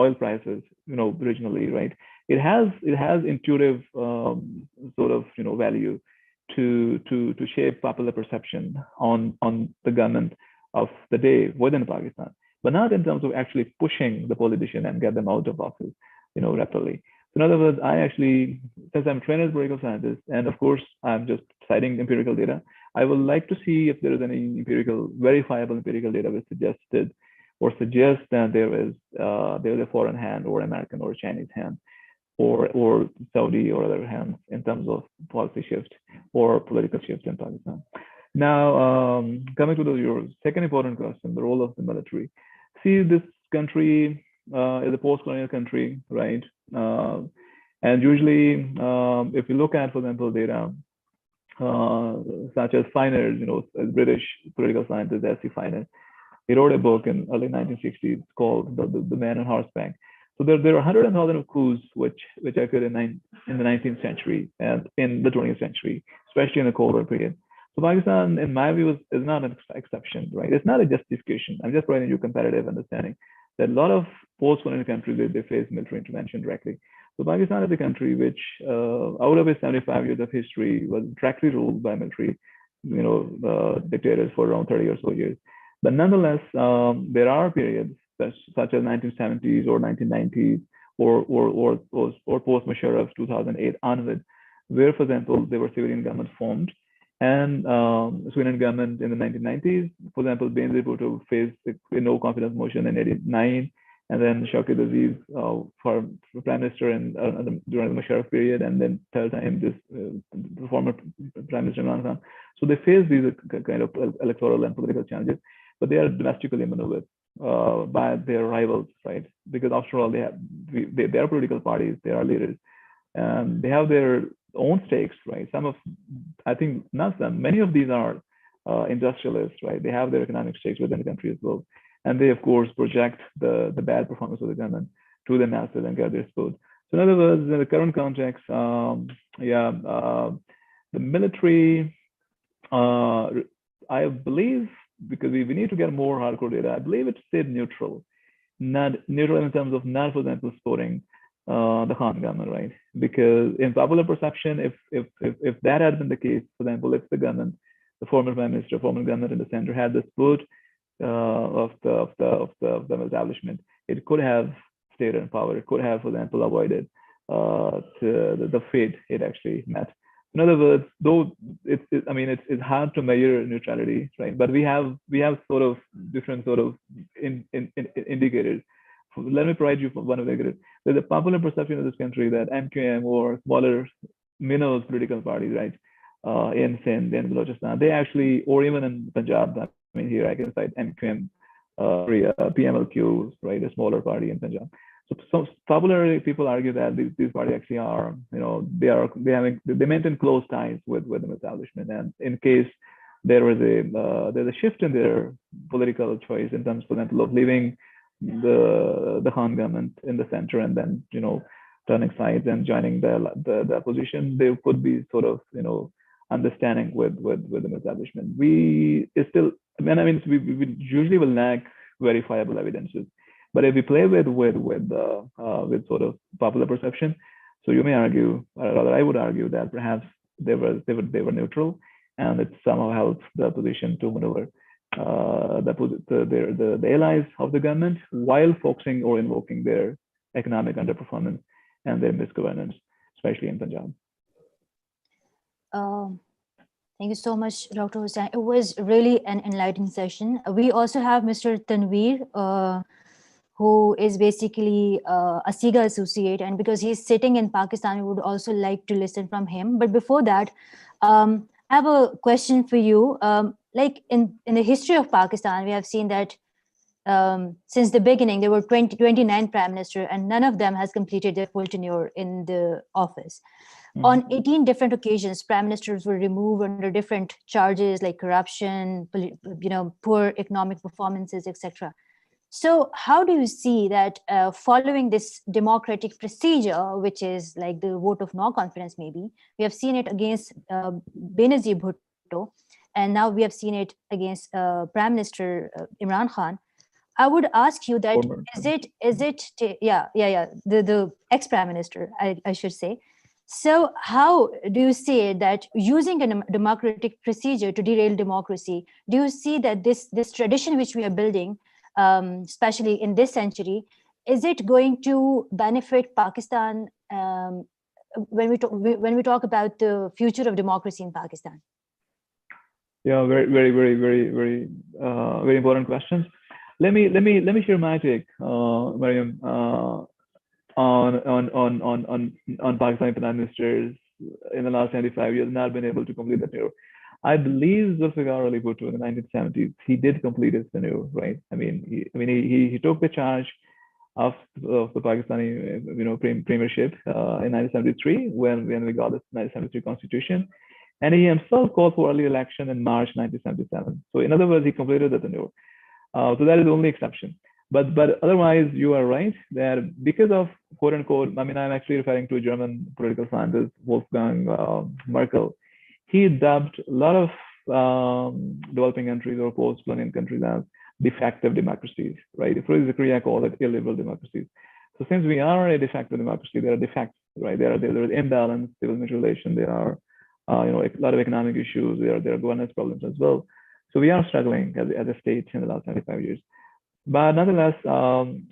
oil prices, regionally, right? It has intuitive sort of value to shape popular perception on the government of the day within Pakistan, but not in terms of actually pushing the politician and get them out of office, rapidly. So in other words, I actually, since I'm trained as a political scientist, and of course I'm just citing empirical data, I would like to see if there is any verifiable empirical data which suggests that there is a foreign hand or American or Chinese hand or Saudi or other hands in terms of policy shift or political shift in Pakistan. Now, coming to your second important question, the role of the military. see this country is a post-colonial country, right? And usually, if you look at, for example, data such as Feiner, a British political scientist, S.C. Feiner, he wrote a book in early 1960s called The Man on Horseback. So there are 100,000 of coups which occurred in the 19th century and in the 20th century, especially in the Cold War period. So Pakistan, in my view, is not an exception, right? It's not a justification. I'm just providing you comparative understanding that a lot of post-colonial countries, they face military intervention directly. So Pakistan is a country which, out of its 75 years of history, was directly ruled by military, dictators for around 30 or so years. But nonetheless, there are periods such as 1970s or 1990s or post-Musharraf 2008 onward, where, for example, there were civilian government formed. And civilian government in the 1990s, for example, Benazir Bhutto faced a no confidence motion in 89, and then Shaukat Aziz for prime minister during the Musharraf period, and then third time the former prime minister Imran Khan. So they face these kind of electoral and political challenges, but they are domestically maneuvered by their rivals, right? Because after all, they are political parties, they are leaders, and they have their own stakes, right? I think not some, many of these are industrialists, right? They have their economic stakes within the country as well. And they, of course, project the bad performance of the government to the masses and get their support. So in other words, in the current context, the military, I believe, because we need to get more hardcore data, I believe it stayed neutral. Not neutral in terms of not, for example, supporting the Khan government, right? Because in popular perception, if that had been the case, for example, if the government, the former prime minister, former government in the center had the support of the establishment, it could have stayed in power. It could have, for example, avoided the fate it actually met. In other words, though it's hard to measure neutrality, right? But we have sort of different sort of indicators. Let me provide you one of the indicators. There's a popular perception of this country that MQM or smaller minnows political parties, right, in Sindh and Balochistan, they actually, or even in Punjab, I mean, here I can cite MQM, PMLQ, right, a smaller party in Punjab. So some popular people argue that these parties actually are, they maintain close ties with the establishment, and in case there's a shift in their political choice in terms, for example, of leaving the Khan government in the center and then turning sides and joining the opposition, they could be sort of understanding with the establishment. We usually will lack verifiable evidences, but if we play with sort of popular perception, so you may argue, or rather I would argue, that perhaps they were neutral, and it somehow helped the opposition to maneuver the allies of the government while focusing or invoking their economic underperformance and their misgovernance, especially in Punjab. Thank you so much, Dr. Hussain. It was really an enlightening session. We also have Mr. Tanvir, who is basically a CIGA associate, and because he's sitting in Pakistan, we would also like to listen from him. But before that, I have a question for you. Like in the history of Pakistan, we have seen that since the beginning, there were 29 prime ministers, and none of them has completed their full tenure in the office. Mm-hmm. On 18 different occasions, prime ministers were removed under different charges like corruption, poor economic performances, etc. So how do you see that following this democratic procedure, which is like the vote of no confidence, maybe, we have seen it against Benazir Bhutto, and now we have seen it against Prime Minister Imran Khan. I would ask you that, the ex-Prime Minister, I should say. So how do you say that using a democratic procedure to derail democracy, do you see that this tradition which we are building, especially in this century, is it going to benefit Pakistan when we talk about the future of democracy in Pakistan? Yeah, very, very, very, very, very, very important questions. Let me share my take, Mariam, on Pakistani prime ministers in the last 95 years not been able to complete the tenure. I believe Zulfikar Ali Bhutto in the 1970s, he did complete his tenure, right? I mean, he took the charge of the Pakistani, premiership in 1973 when we got the 1973 constitution, and he himself called for early election in March 1977. So in other words, he completed the tenure. So that is the only exception. But otherwise, you are right that because of quote unquote, I mean, I'm actually referring to a German political scientist, Wolfgang Merkel. He dubbed a lot of developing countries or post-colonial countries as de facto democracies, right? Freud Zakaria called it illiberal democracies. So since we are a de facto democracy, there are defects, right? There is imbalance, development relation, there are a lot of economic issues, there are governance problems as well. So we are struggling as a state in the last 25 years. But nonetheless,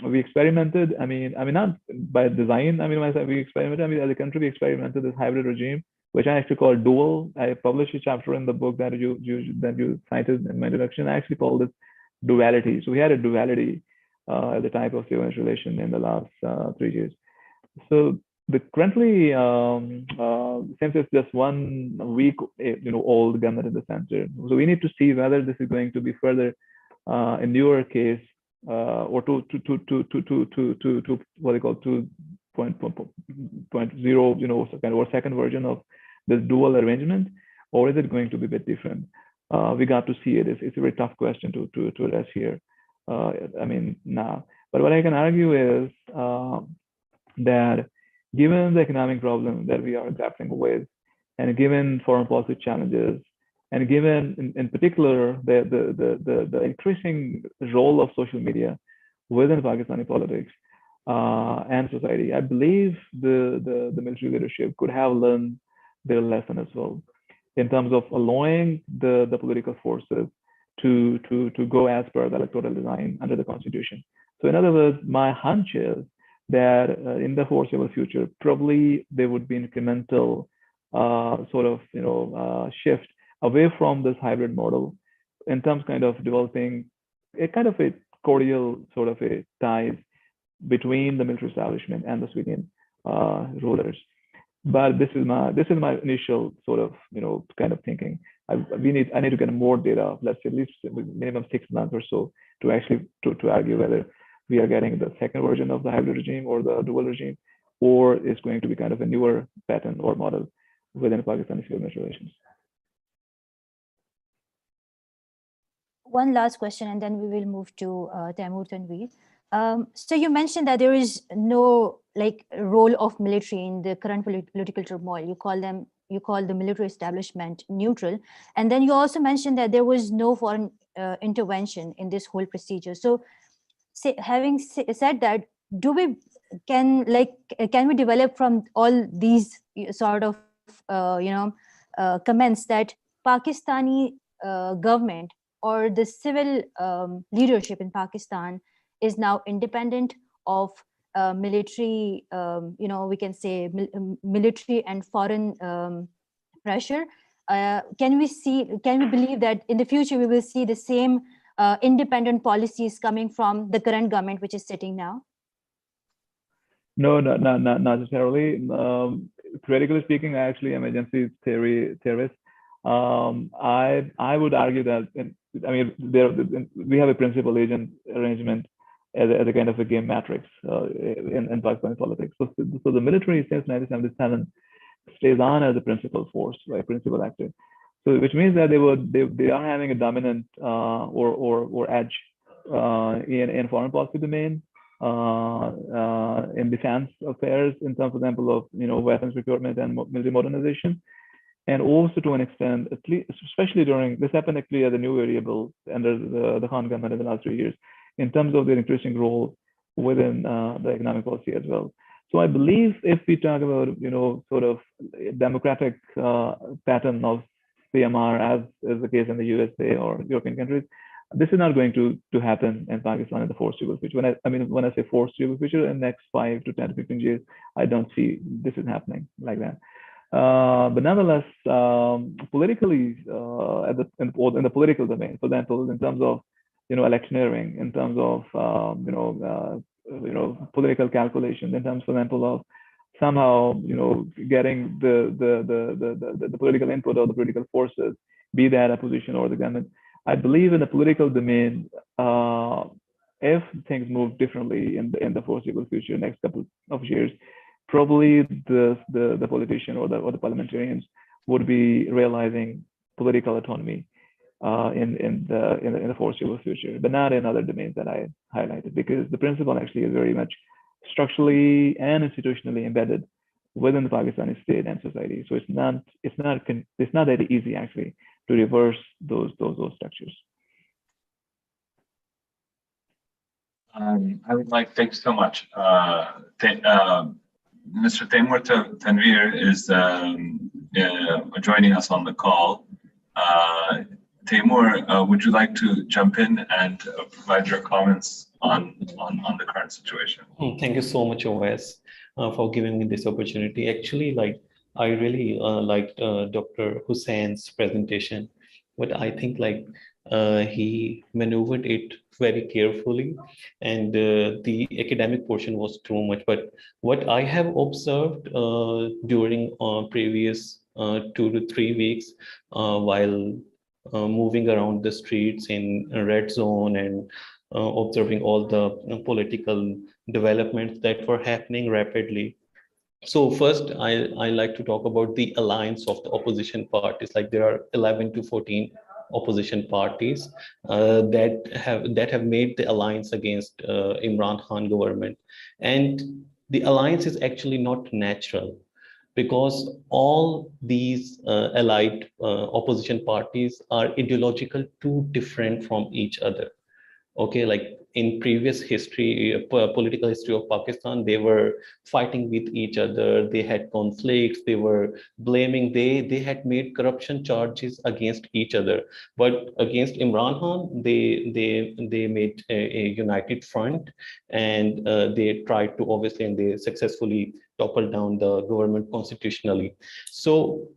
we experimented. I mean, not by design. I mean, when I say we experimented, I mean, as a country, we experimented this hybrid regime, which I actually call dual. I published a chapter in the book that you cited in my introduction. I actually called it duality. So we had a duality as a type of governance relation in the last 3 years. So the currently, since it's just 1 week, old government in the center, so we need to see whether this is going to be further a newer case or to what they call 2.0, or second version of this dual arrangement, or is it going to be a bit different? We got to see it. It's a very tough question to address here. I mean, now, but what I can argue is that given the economic problem that we are grappling with, and given foreign policy challenges, and given in particular the increasing role of social media within Pakistani politics and society, I believe the military leadership could have learned their lesson as well, in terms of allowing the political forces to go as per the electoral design under the constitution. So in other words, my hunch is that in the foreseeable future, probably there would be incremental shift away from this hybrid model in terms of developing a kind of a cordial sort of a ties between the military establishment and the civilian rulers. But this is my initial sort of kind of thinking. I need to get more data, let's say at least minimum 6 months or so, to actually to argue whether we are getting the second version of the hybrid regime or the dual regime, or it's going to be kind of a newer pattern or model within Pakistani civil relations. One last question, and then we will move to Taymor Tanvir. So you mentioned that there is no role of military in the current political turmoil. You call the military establishment neutral, and then you also mentioned that there was no foreign intervention in this whole procedure. So, having said that, can we develop from all these sort of comments that Pakistani government or the civil leadership in Pakistan is now independent of military, we can say military and foreign pressure? Can we believe that in the future we will see the same independent policies coming from the current government, which is sitting now? No, not necessarily. Critically speaking, I actually am agency theorist. I would argue that, I mean, we have a principal agent arrangement as a kind of a game matrix in Pakistani politics. So the military since 1977 stays on as a principal force, right, principal actor. So which means that they are having a dominant or edge in foreign policy domain, in defense affairs, in terms, for example, of weapons procurement and military modernization. And also to an extent, at least, especially during, this happened actually as a new variable under the Khan government in the last 3 years, in terms of their increasing role within the economic policy as well. So I believe if we talk about, sort of democratic pattern of PMR, as is the case in the USA or European countries, this is not going to happen in Pakistan in the foreseeable future. When I say foreseeable future, in the next 5 to 10 to 15 years, I don't see this is happening like that. But nonetheless, politically, in the political domain, for example, in terms of electioneering, in terms of political calculation, in terms, for example, of somehow getting the political input of the political forces be that opposition or the government. I believe in the political domain, if things move differently in the foreseeable future, next couple of years, probably the politician or the parliamentarians would be realizing political autonomy in the foreseeable future, but not in other domains that I highlighted, because the principle actually is very much structurally and institutionally embedded within the Pakistani state and society. So it's not that easy actually to reverse those structures. I would like, thanks so much. Mr. Taymor Tanvir is joining us on the call. Taymor, would you like to jump in and provide your comments on the current situation? Thank you so much, OS, for giving me this opportunity. Actually, I really liked Dr. Hussain's presentation, but I think he maneuvered it very carefully, and the academic portion was too much. But what I have observed during previous 2 to 3 weeks while moving around the streets in red zone and observing all the political developments that were happening rapidly. So first, I like to talk about the alliance of the opposition parties. Like there are 11 to 14 opposition parties that have made the alliance against Imran Khan government, and the alliance is actually not natural, because all these allied opposition parties are ideological too different from each other. Okay, like in previous history, political history of Pakistan, they were fighting with each other, they had conflicts, they were blaming, they had made corruption charges against each other. But against Imran Khan, they made a united front, and they tried to, obviously, and they successfully toppled down the government constitutionally. So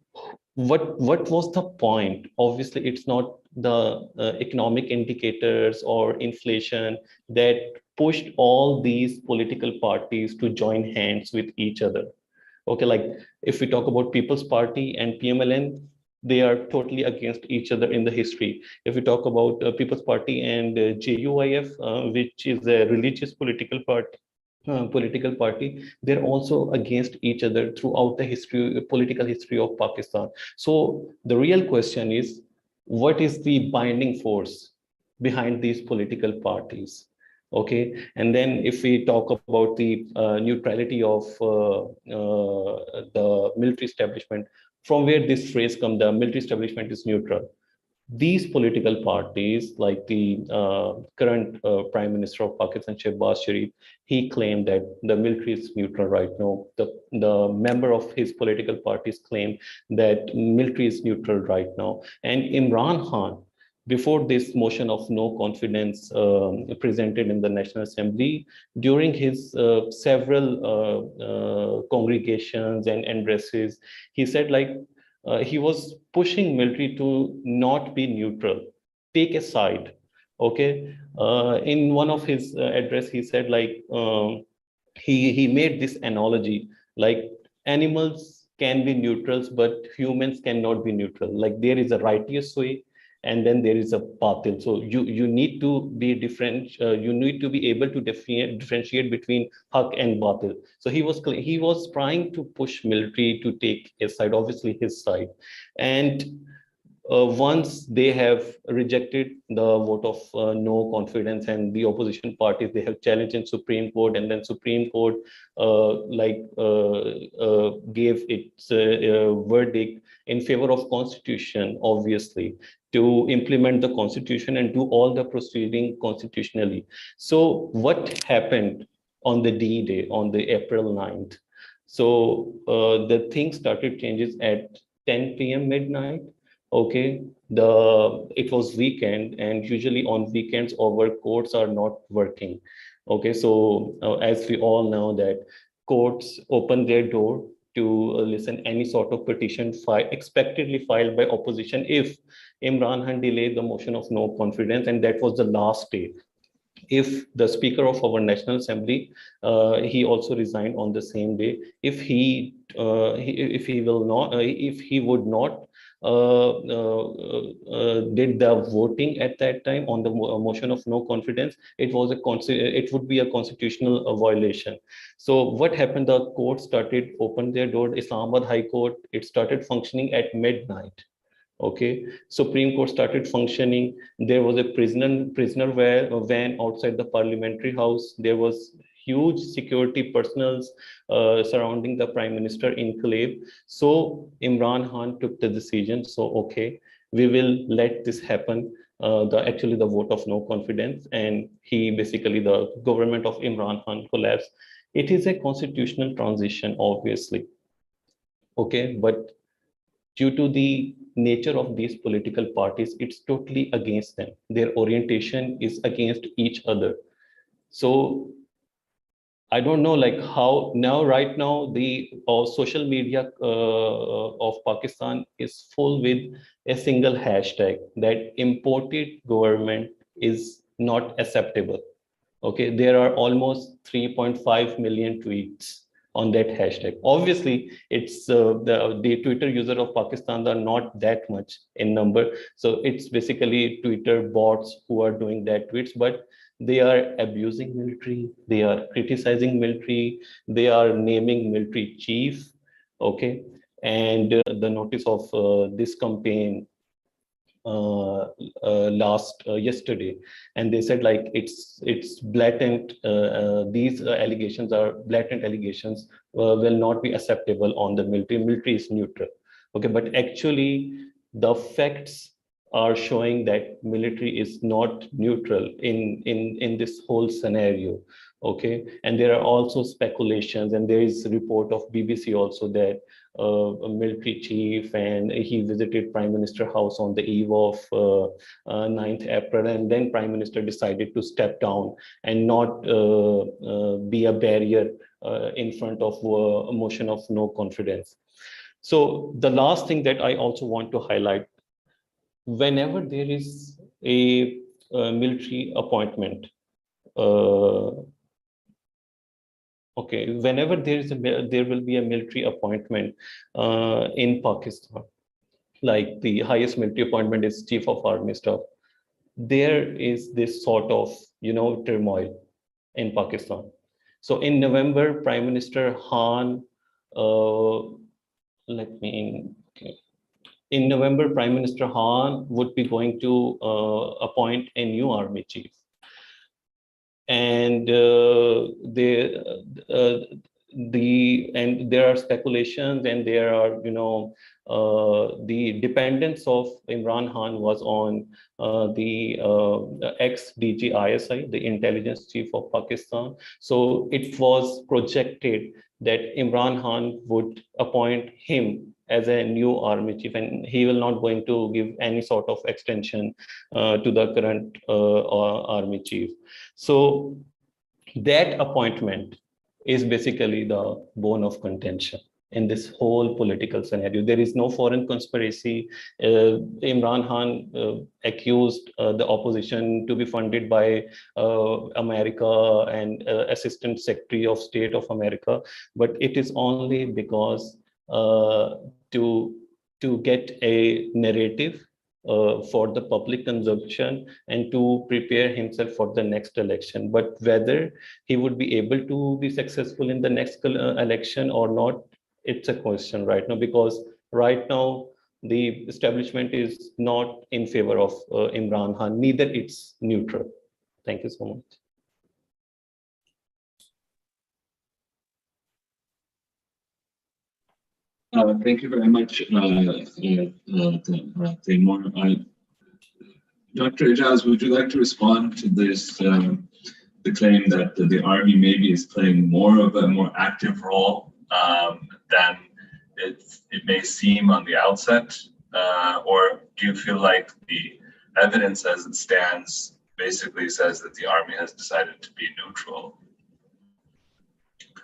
what was the point? Obviously, it's not the economic indicators or inflation that pushed all these political parties to join hands with each other. Okay, like if we talk about People's Party and PMLN, they are totally against each other in the history. If we talk about People's Party and JUIF, which is a religious political party, they're also against each other throughout the political history of Pakistan. So the real question is, what is the binding force behind these political parties? Okay, and then if we talk about the neutrality of the military establishment, from where this phrase comes, the military establishment is neutral. These political parties, like the current Prime Minister of Pakistan, Shehbaz Sharif, he claimed that the military is neutral right now. The member of his political parties claim that military is neutral right now. And Imran Khan, before this motion of no confidence presented in the National Assembly, during his several congregations and addresses, he said he was pushing military to not be neutral, take a side. Okay, in one of his address, he said he made this analogy, like animals can be neutrals, but humans cannot be neutral. Like there is a righteous way, and then there is a batil. So you need to be different. You need to be able to differentiate between haq and batil. So he was trying to push military to take a side, obviously his side. And once they have rejected the vote of no confidence, and the opposition parties, they have challenged in Supreme Court, and then Supreme Court gave its verdict in favor of Constitution, obviously, to implement the Constitution and do all the proceeding constitutionally. So what happened on the D-Day, on the April 9th? So the thing started changes at 10 p.m. midnight. Okay, it was weekend, and usually on weekends our courts are not working. Okay, so as we all know that courts open their door to listen any sort of petition expectedly filed by opposition if Imran Khan delayed the motion of no confidence, and that was the last day. If the Speaker of our National Assembly, he also resigned on the same day. If he would not did the voting at that time on the motion of no confidence, it was it would be a constitutional violation. So what happened? The court started opened their door. Islamabad High Court, it started functioning at midnight. Okay, Supreme Court started functioning. There was a prisoner van outside the Parliamentary House. There was huge security personals surrounding the Prime Minister enclave. So Imran Khan took the decision. So okay, we will let this happen. Actually the vote of no confidence, and he basically the government of Imran Khan collapsed. It is a constitutional transition, obviously. Okay, but due to the nature of these political parties, it's totally against them. Their orientation is against each other. So I don't know, like how now, right now, the social media of Pakistan is full with a single hashtag that imported government is not acceptable. Okay, there are almost 3.5 million tweets on that hashtag. Obviously, it's the Twitter user of Pakistan are not that much in number. So it's basically Twitter bots who are doing that tweets, but they are abusing military, they are criticizing military, they are naming military chief. Okay, and the notice of this campaign last yesterday, and they said like it's blatant. These allegations are blatant allegations, will not be acceptable on the military. Military is neutral. Okay, but actually the facts are showing that military is not neutral in this whole scenario. Okay, and there are also speculations, and there is a report of BBC also that a military chief, and he visited Prime Minister house on the eve of 9th April, and then Prime Minister decided to step down and not be a barrier in front of a motion of no confidence. So the last thing that I also want to highlight, whenever there is a military appointment, okay, whenever there will be a military appointment in Pakistan, like the highest military appointment is Chief of Army Staff, there is this sort of, turmoil in Pakistan. So in November, Prime Minister Khan, okay. In November, Prime Minister Khan would be going to appoint a new army chief. And there are speculations, and there are the dependence of Imran Khan was on the ex DG ISI, the intelligence chief of Pakistan. So it was projected that Imran Khan would appoint him as a new army chief, and he will not going to give any sort of extension to the current army chief. So that appointment is basically the bone of contention in this whole political scenario. There is no foreign conspiracy. Imran Khan accused the opposition to be funded by America and Assistant Secretary of State of America, but it is only because to get a narrative for the public consumption and to prepare himself for the next election. But whether he would be able to be successful in the next election or not, it's a question right now, because right now the establishment is not in favor of Imran Khan, neither it's neutral. Thank you so much. Thank you very much, Taymor. Dr. Ijaz, would you like to respond to this, the claim that the army maybe is playing more active role than it may seem on the outset? Or do you feel like the evidence as it stands basically says that the army has decided to be neutral?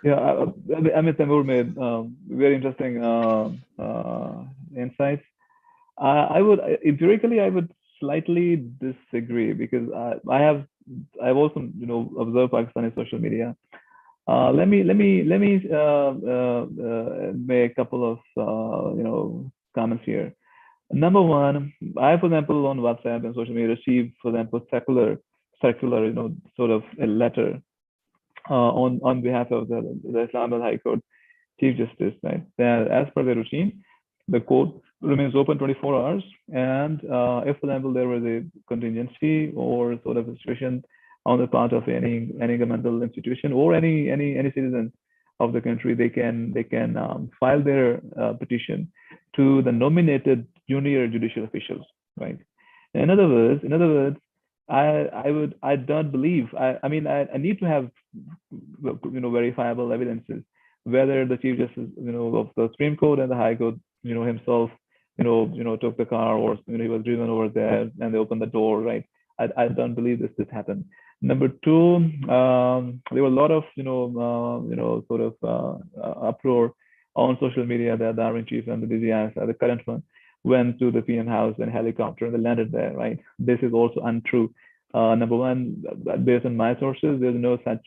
Yeah, Taymor made very interesting insights. Empirically, I would slightly disagree, because I've also observed Pakistani social media. Let me make a couple of comments here. Number one, I, for example, on WhatsApp and social media, receive, for example, circular, sort of a letter on behalf of the Islamabad High Court Chief Justice, right? That as per the routine, the court remains open 24 hours. And if, for example, there was a contingency or sort of a situation on the part of any governmental institution or any citizen of the country, they can file their petition to the nominated junior judicial officials, right? In other words, I don't believe. I mean, I need to have verifiable evidences whether the Chief Justice of the Supreme Court and the High Court himself took the car, or he was driven over there and they opened the door, right? I don't believe this happened. Number two, there were a lot of sort of uproar on social media that the Army Chief and the DGS, the current one, went to the PM house in helicopter and they landed there, right? This is also untrue. Number one, based on my sources, there's no such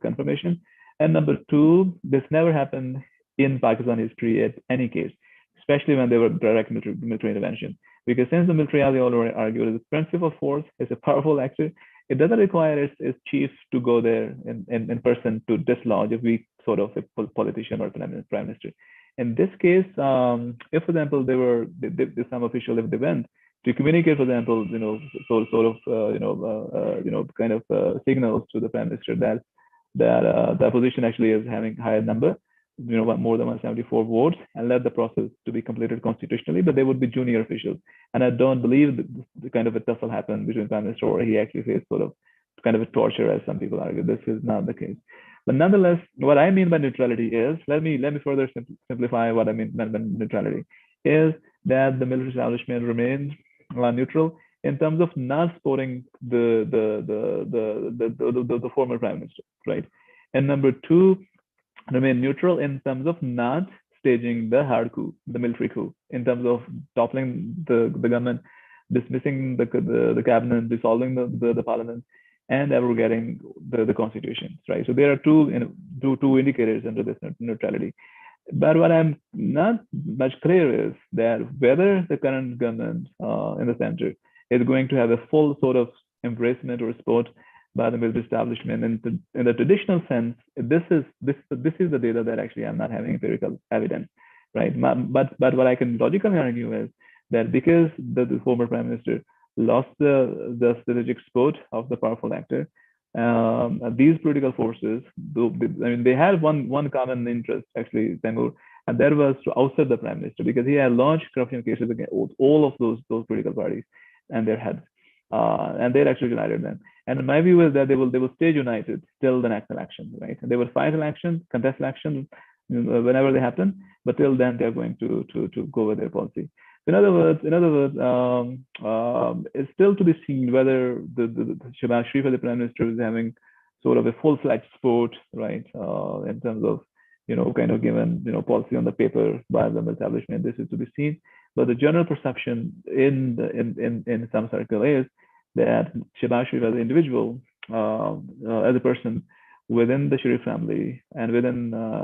confirmation. And number two, this never happened in Pakistan history at any case, especially when there were direct military intervention. Because since the military, as they already argued, is a principal force, it's a powerful actor, it doesn't require its chiefs to go there in person to dislodge a weak sort of a politician or prime minister. In this case, if, for example, some official, if they went to communicate, for example, kind of signals to the prime minister that the opposition actually is having higher number, more than 174 votes, and let the process to be completed constitutionally, but they would be junior officials. And I don't believe the kind of a tussle happened between prime minister or he actually faced sort of kind of a torture, as some people argue. This is not the case. But nonetheless, what I mean by neutrality is, let me further simplify what I mean by neutrality, is that the military establishment remains neutral in terms of not supporting the former prime minister, right? And number two, remain neutral in terms of not staging the hard coup, the military coup, in terms of toppling the government, dismissing the cabinet, dissolving the parliament, and abrogating the constitution, right? So there are two indicators under this neutrality. But what I'm not much clear is that whether the current government in the center is going to have a full sort of embracement or support by the military establishment. And in the traditional sense, this is the data that actually I'm not having empirical evidence, right? But what I can logically argue is that because the former prime minister lost the strategic support of the powerful actor, these political forces, they had one common interest, actually, Taymor, and that was to oust the prime minister, because he had launched corruption cases against all of those political parties and their heads, and they actually united them. And my view is that they will stay united till the next election, right? They will fight elections, contest elections whenever they happen, but till then they're going to go with their policy. In other words, it's still to be seen whether the Shehbaz Sharif, the prime minister, is having sort of a full-fledged support, right, in terms of kind of given policy on the paper by the establishment. This is to be seen, but the general perception in some circle is that Shehbaz Sharif as an individual, as a person within the Sharif family and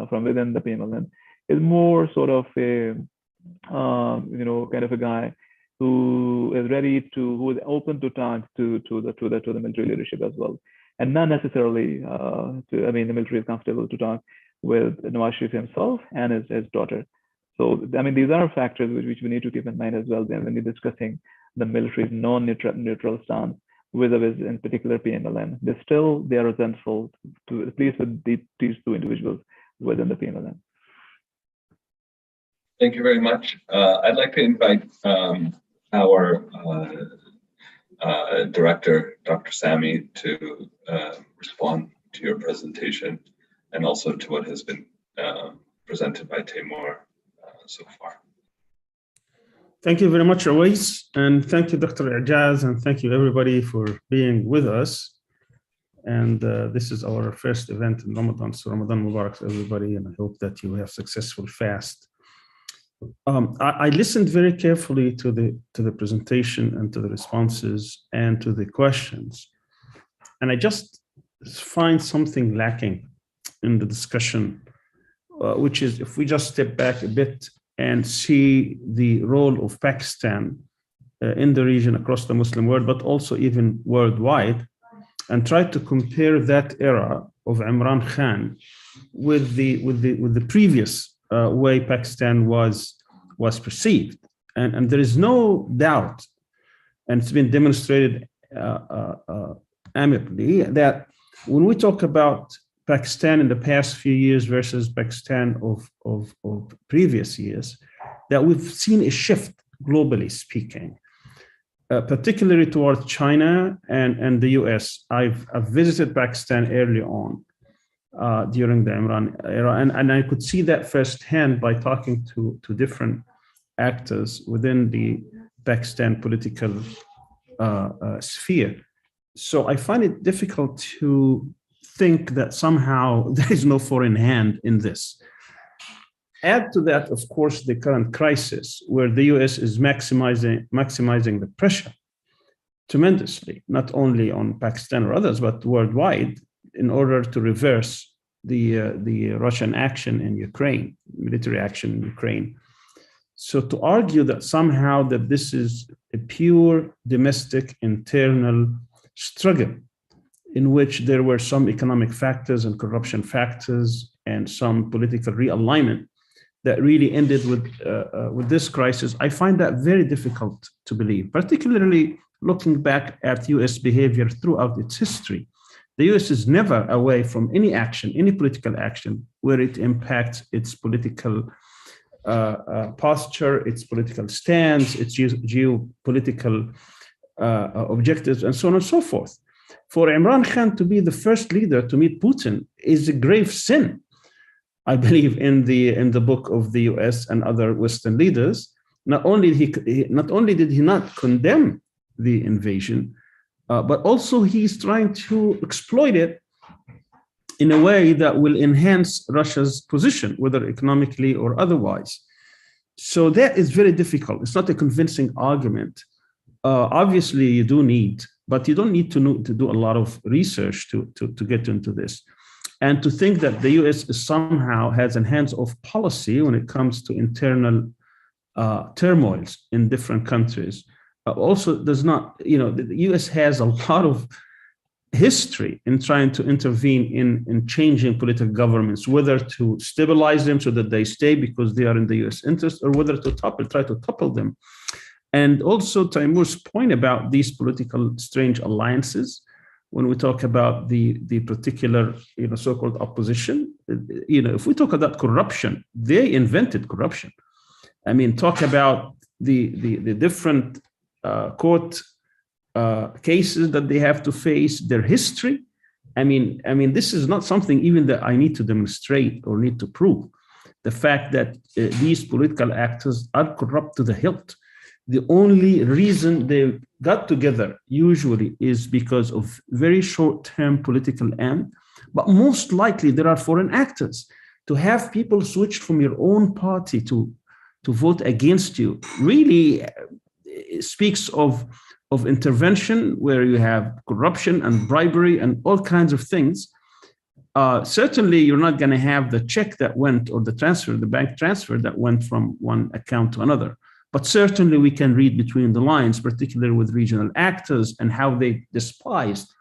from within the PMLN, is more sort of a kind of a guy who is who is open to talk to the military leadership as well, and not necessarily the military is comfortable to talk with Nawaz Sharif himself and his daughter. So these are factors which we need to keep in mind as well when we're discussing the military's non-neutral stance vis-a-vis in particular PMLN. They are resentful to at least with these two individuals within the PMLN. Thank you very much. I'd like to invite our director, Dr. Sami, to respond to your presentation and also to what has been presented by Taymor so far. Thank you very much, Awais, and thank you, Dr. Ijaz, and thank you everybody for being with us. And this is our first event in Ramadan, so Ramadan Mubarak to everybody, and I hope that you have successful fast. I listened very carefully to the presentation and to the responses and to the questions, and I just find something lacking in the discussion, which is if we just step back a bit and see the role of Pakistan in the region across the Muslim world, but also even worldwide, and try to compare that era of Imran Khan with the previous way Pakistan was perceived. And there is no doubt, and it's been demonstrated amicably, that when we talk about Pakistan in the past few years versus Pakistan of previous years, that we've seen a shift, globally speaking, particularly towards China and the US. I've visited Pakistan early on during the Imran era, and I could see that firsthand by talking to different actors within the Pakistan political sphere. So I find it difficult to think that somehow there is no foreign hand in this. Add to that, of course, the current crisis where the US is maximizing the pressure tremendously, not only on Pakistan or others, but worldwide, in order to reverse the Russian action in Ukraine, military action in Ukraine. So to argue that somehow that this is a pure domestic internal struggle in which there were some economic factors and corruption factors and some political realignment that really ended with this crisis, I find that very difficult to believe, particularly looking back at US behavior throughout its history. The US is never away from any action, any political action, where it impacts its political posture, its political stance, its geopolitical objectives, and so on and so forth. For Imran Khan to be the first leader to meet Putin is a grave sin, I believe, in the book of the US and other Western leaders. Not only did he not condemn the invasion, but also he's trying to exploit it in a way that will enhance Russia's position, whether economically or otherwise. So that is very difficult. It's not a convincing argument. Obviously, you do need, but you don't need to do a lot of research to get into this. And to think that the US somehow has a hands-off policy when it comes to internal turmoils in different countries also does not, the US has a lot of history in trying to intervene in changing political governments, whether to stabilize them so that they stay because they are in the US interest, or whether to try to topple them. And also Taymor's point about these political strange alliances, when we talk about the particular so-called opposition, if we talk about corruption, they invented corruption. I mean, talk about the different court cases that they have to face, their history. I mean, this is not something even that I need to demonstrate or need to prove. The fact that these political actors are corrupt to the hilt. The only reason they got together usually is because of very short-term political end, but most likely there are foreign actors. To have people switch from your own party to vote against you really speaks of intervention where you have corruption and bribery and all kinds of things. Certainly, you're not going to have the check that went, or the bank transfer that went from one account to another. But certainly we can read between the lines, particularly with regional actors and how they despised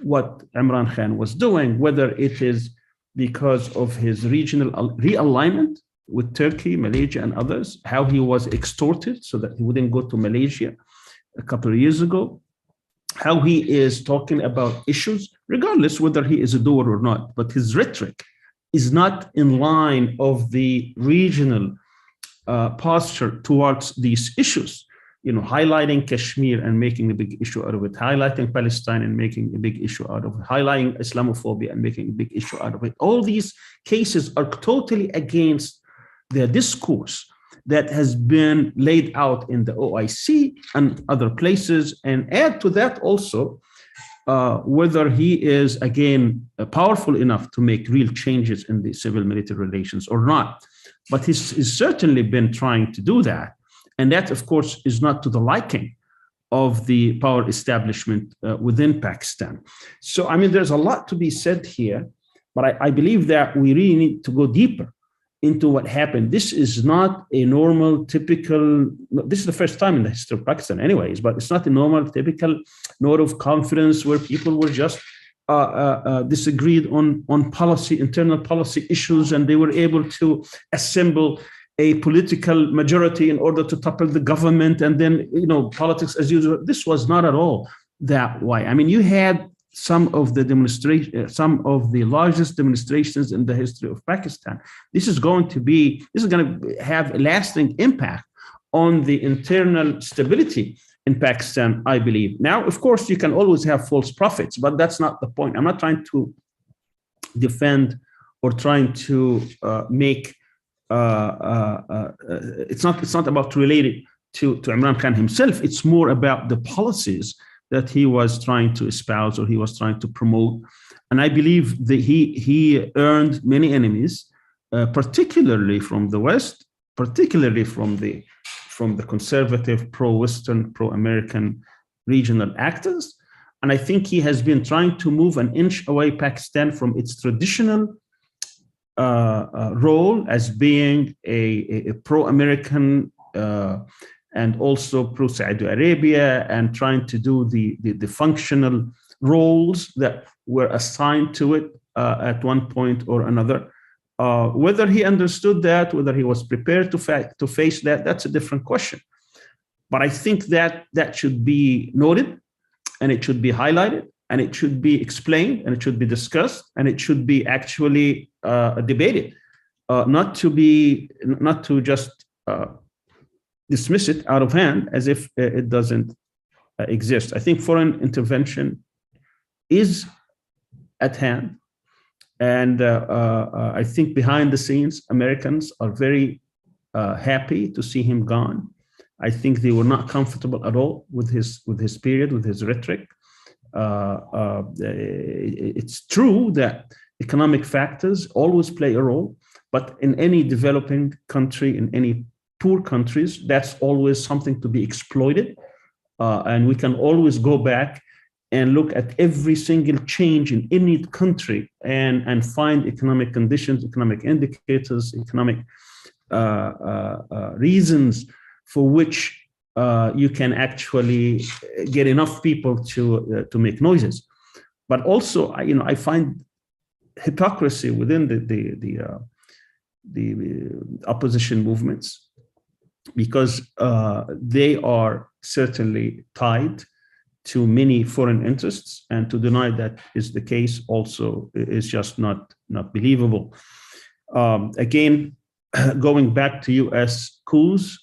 what Imran Khan was doing, whether it is because of his regional realignment with Turkey, Malaysia, and others, how he was extorted so that he wouldn't go to Malaysia a couple of years ago, how he is talking about issues, regardless whether he is a doer or not, but his rhetoric is not in line of the regional posture towards these issues, highlighting Kashmir and making a big issue out of it, highlighting Palestine and making a big issue out of it, highlighting Islamophobia and making a big issue out of it. All these cases are totally against the discourse that has been laid out in the OIC and other places. And add to that also whether he is, again, powerful enough to make real changes in the civil-military relations or not. But he's certainly been trying to do that. And that, of course, is not to the liking of the power establishment within Pakistan. So, I mean, there's a lot to be said here, but I believe that we really need to go deeper into what happened. This is not a normal, typical, this is the first time in the history of Pakistan anyways, but it's not a normal, typical note of conference where people were just disagreed on policy, internal policy issues, and they were able to assemble a political majority in order to topple the government, and then, politics as usual. This was not at all that way. I mean, you had some of the largest demonstrations in the history of Pakistan. This is going to have a lasting impact on the internal stability in Pakistan, I believe. Now, of course, you can always have false prophets, but that's not the point. I'm not trying to defend or trying to make. It's not about related to Imran Khan himself. It's more about the policies that he was trying to espouse or he was trying to promote. And I believe that he earned many enemies, particularly from the West, particularly from the conservative, pro-Western, pro-American regional actors. And I think he has been trying to move an inch away Pakistan from its traditional role as being a pro-American and also pro-Saudi Arabia, and trying to do the functional roles that were assigned to it at one point or another. Whether he understood that, whether he was prepared to face that, that's a different question. But I think that should be noted, and it should be highlighted, and it should be explained, and it should be discussed, and it should be actually debated, not to just dismiss it out of hand as if it doesn't exist. I think foreign intervention is at hand, and I think behind the scenes, Americans are very happy to see him gone. I think they were not comfortable at all with his period, with his rhetoric. It's true that economic factors always play a role, but in any developing country, in any poor countries, that's always something to be exploited. And we can always go back and look at every single change in any country and find economic conditions, economic indicators, economic reasons for which you can actually get enough people to make noises. But also, I find hypocrisy within the opposition movements, because they are certainly tied to many foreign interests, and to deny that is the case also is just not believable. Again, going back to US coups,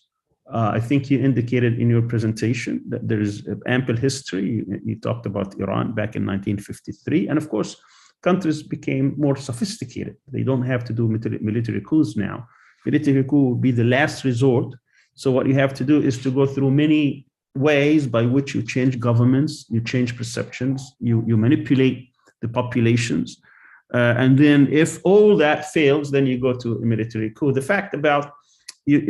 I think you indicated in your presentation that there is ample history. You talked about Iran back in 1953, and of course, countries became more sophisticated. They don't have to do military coups now. Military coup would be the last resort. So what you have to do is to go through many ways by which you change governments, you change perceptions, you manipulate the populations. And then if all that fails, then you go to a military coup. The fact about the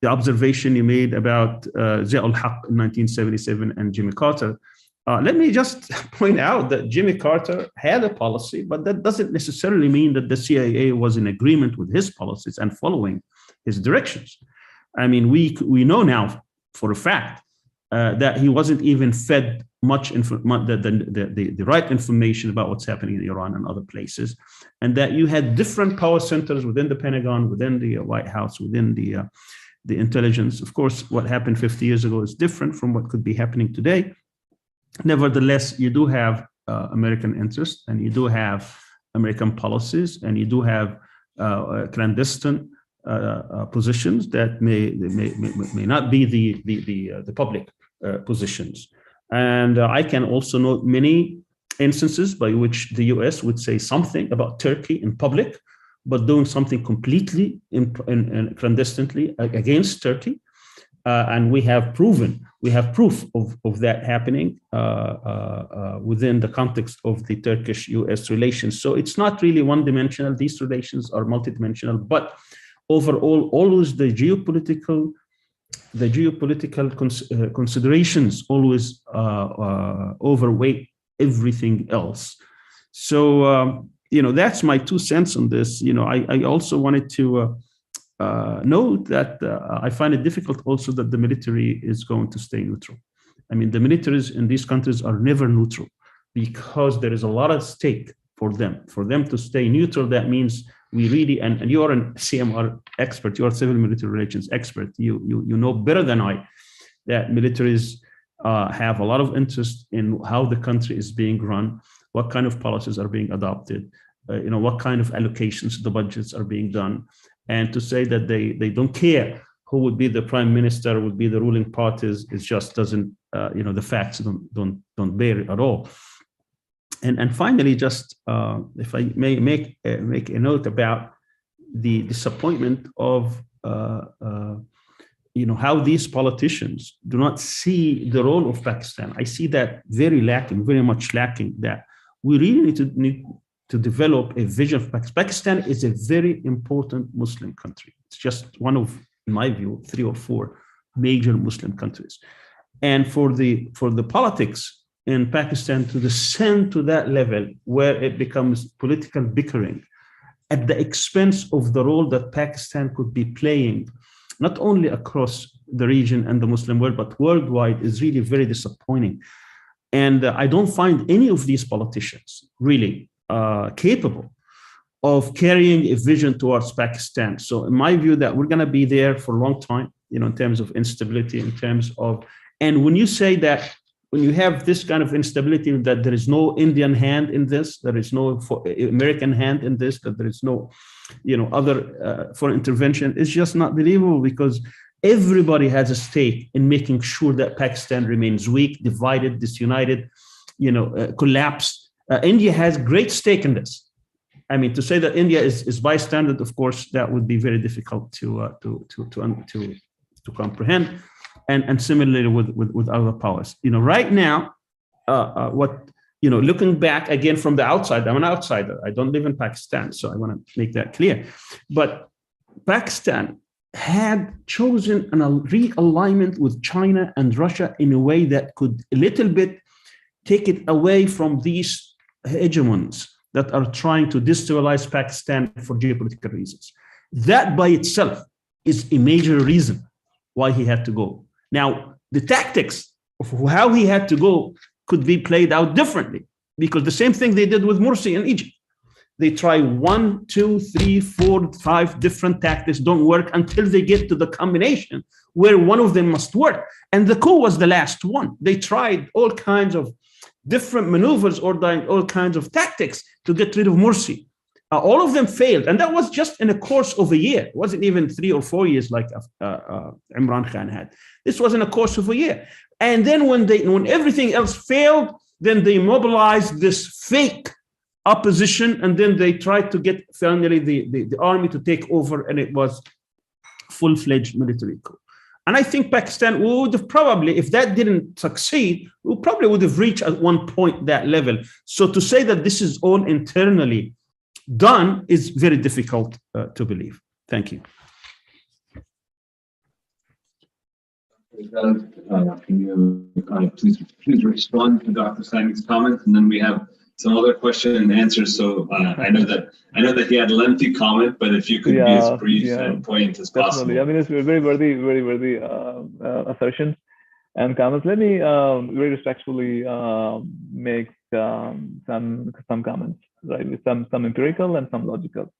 observation you made about Zia ul-Haq in 1977 and Jimmy Carter, let me just point out that Jimmy Carter had a policy, but that doesn't necessarily mean that the CIA was in agreement with his policies and following his directions. I mean, we know now for a fact that he wasn't even fed much the right information about what's happening in Iran and other places, and that you had different power centers within the Pentagon, within the White House, within the intelligence. Of course, what happened 50 years ago is different from what could be happening today. Nevertheless, you do have American interest, and you do have American policies, and you do have clandestine positions that may not be the public positions. And I can also note many instances by which the US would say something about Turkey in public, but doing something completely clandestinely against Turkey. And we have proof of that happening within the context of the Turkish-US relations. So it's not really one-dimensional. These relations are multidimensional, but overall, always the geopolitical considerations always overweight everything else. So that's my 2 cents on this. I also wanted to note that I find it difficult also that the military is going to stay neutral. I mean, the militaries in these countries are never neutral because there is a lot at stake for them. For them to stay neutral, that means we really, and you are a CMR expert, you are a civil military relations expert, you know better than I that militaries have a lot of interest in how the country is being run, what kind of policies are being adopted, what kind of allocations the budgets are being done. And to say that they don't care who would be the prime minister, would be the ruling parties, it just doesn't, the facts don't bear it at all. And finally, just if I may make a note about the disappointment of how these politicians do not see the role of Pakistan. I see that very much lacking. That we really need to develop a vision of Pakistan. Pakistan is a very important Muslim country. It's just one of, in my view, 3 or 4 major Muslim countries. And for the politics in Pakistan to descend to that level where it becomes political bickering at the expense of the role that Pakistan could be playing, not only across the region and the Muslim world, but worldwide, is really very disappointing. And I don't find any of these politicians really capable of carrying a vision towards Pakistan. So in my view, that we're going to be there for a long time, in terms of instability, in terms of, and when you say that, when you have this kind of instability, that there is no Indian hand in this, there is no American hand in this, that there is no, other foreign intervention, it's just not believable, because everybody has a stake in making sure that Pakistan remains weak, divided, disunited, collapsed. India has great stake in this. I mean, to say that India is bystander, of course, that would be very difficult to comprehend. And similarly with other powers. Right now, looking back again from the outside, I'm an outsider. I don't live in Pakistan, so I want to make that clear. But Pakistan had chosen a realignment with China and Russia in a way that could a little bit take it away from these hegemons that are trying to destabilize Pakistan for geopolitical reasons. That by itself is a major reason why he had to go. Now, the tactics of how he had to go could be played out differently, because the same thing they did with Morsi in Egypt. They try 1, 2, 3, 4, 5 different tactics, don't work until they get to the combination where one of them must work. And the coup was the last one. They tried all kinds of different maneuvers or all kinds of tactics to get rid of Morsi. All of them failed, and that was just in a course of a year. It wasn't even 3 or 4 years like Imran Khan had. This was in a course of a year. And then when everything else failed, then they mobilized this fake opposition, and then they tried to get finally the army to take over, and it was full-fledged military coup. And I think Pakistan would have probably, if that didn't succeed, we probably would have reached at one point that level. So to say that this is all internally done is very difficult to believe. Thank you. Can you please respond to Dr. Sami's comments, and then we have some other question and answers. So I know that he had a lengthy comment, but if you could be as brief and poignant as possible. I mean, it's very worthy assertions and comments. Let me very respectfully make some comments, right? With some empirical and some logical.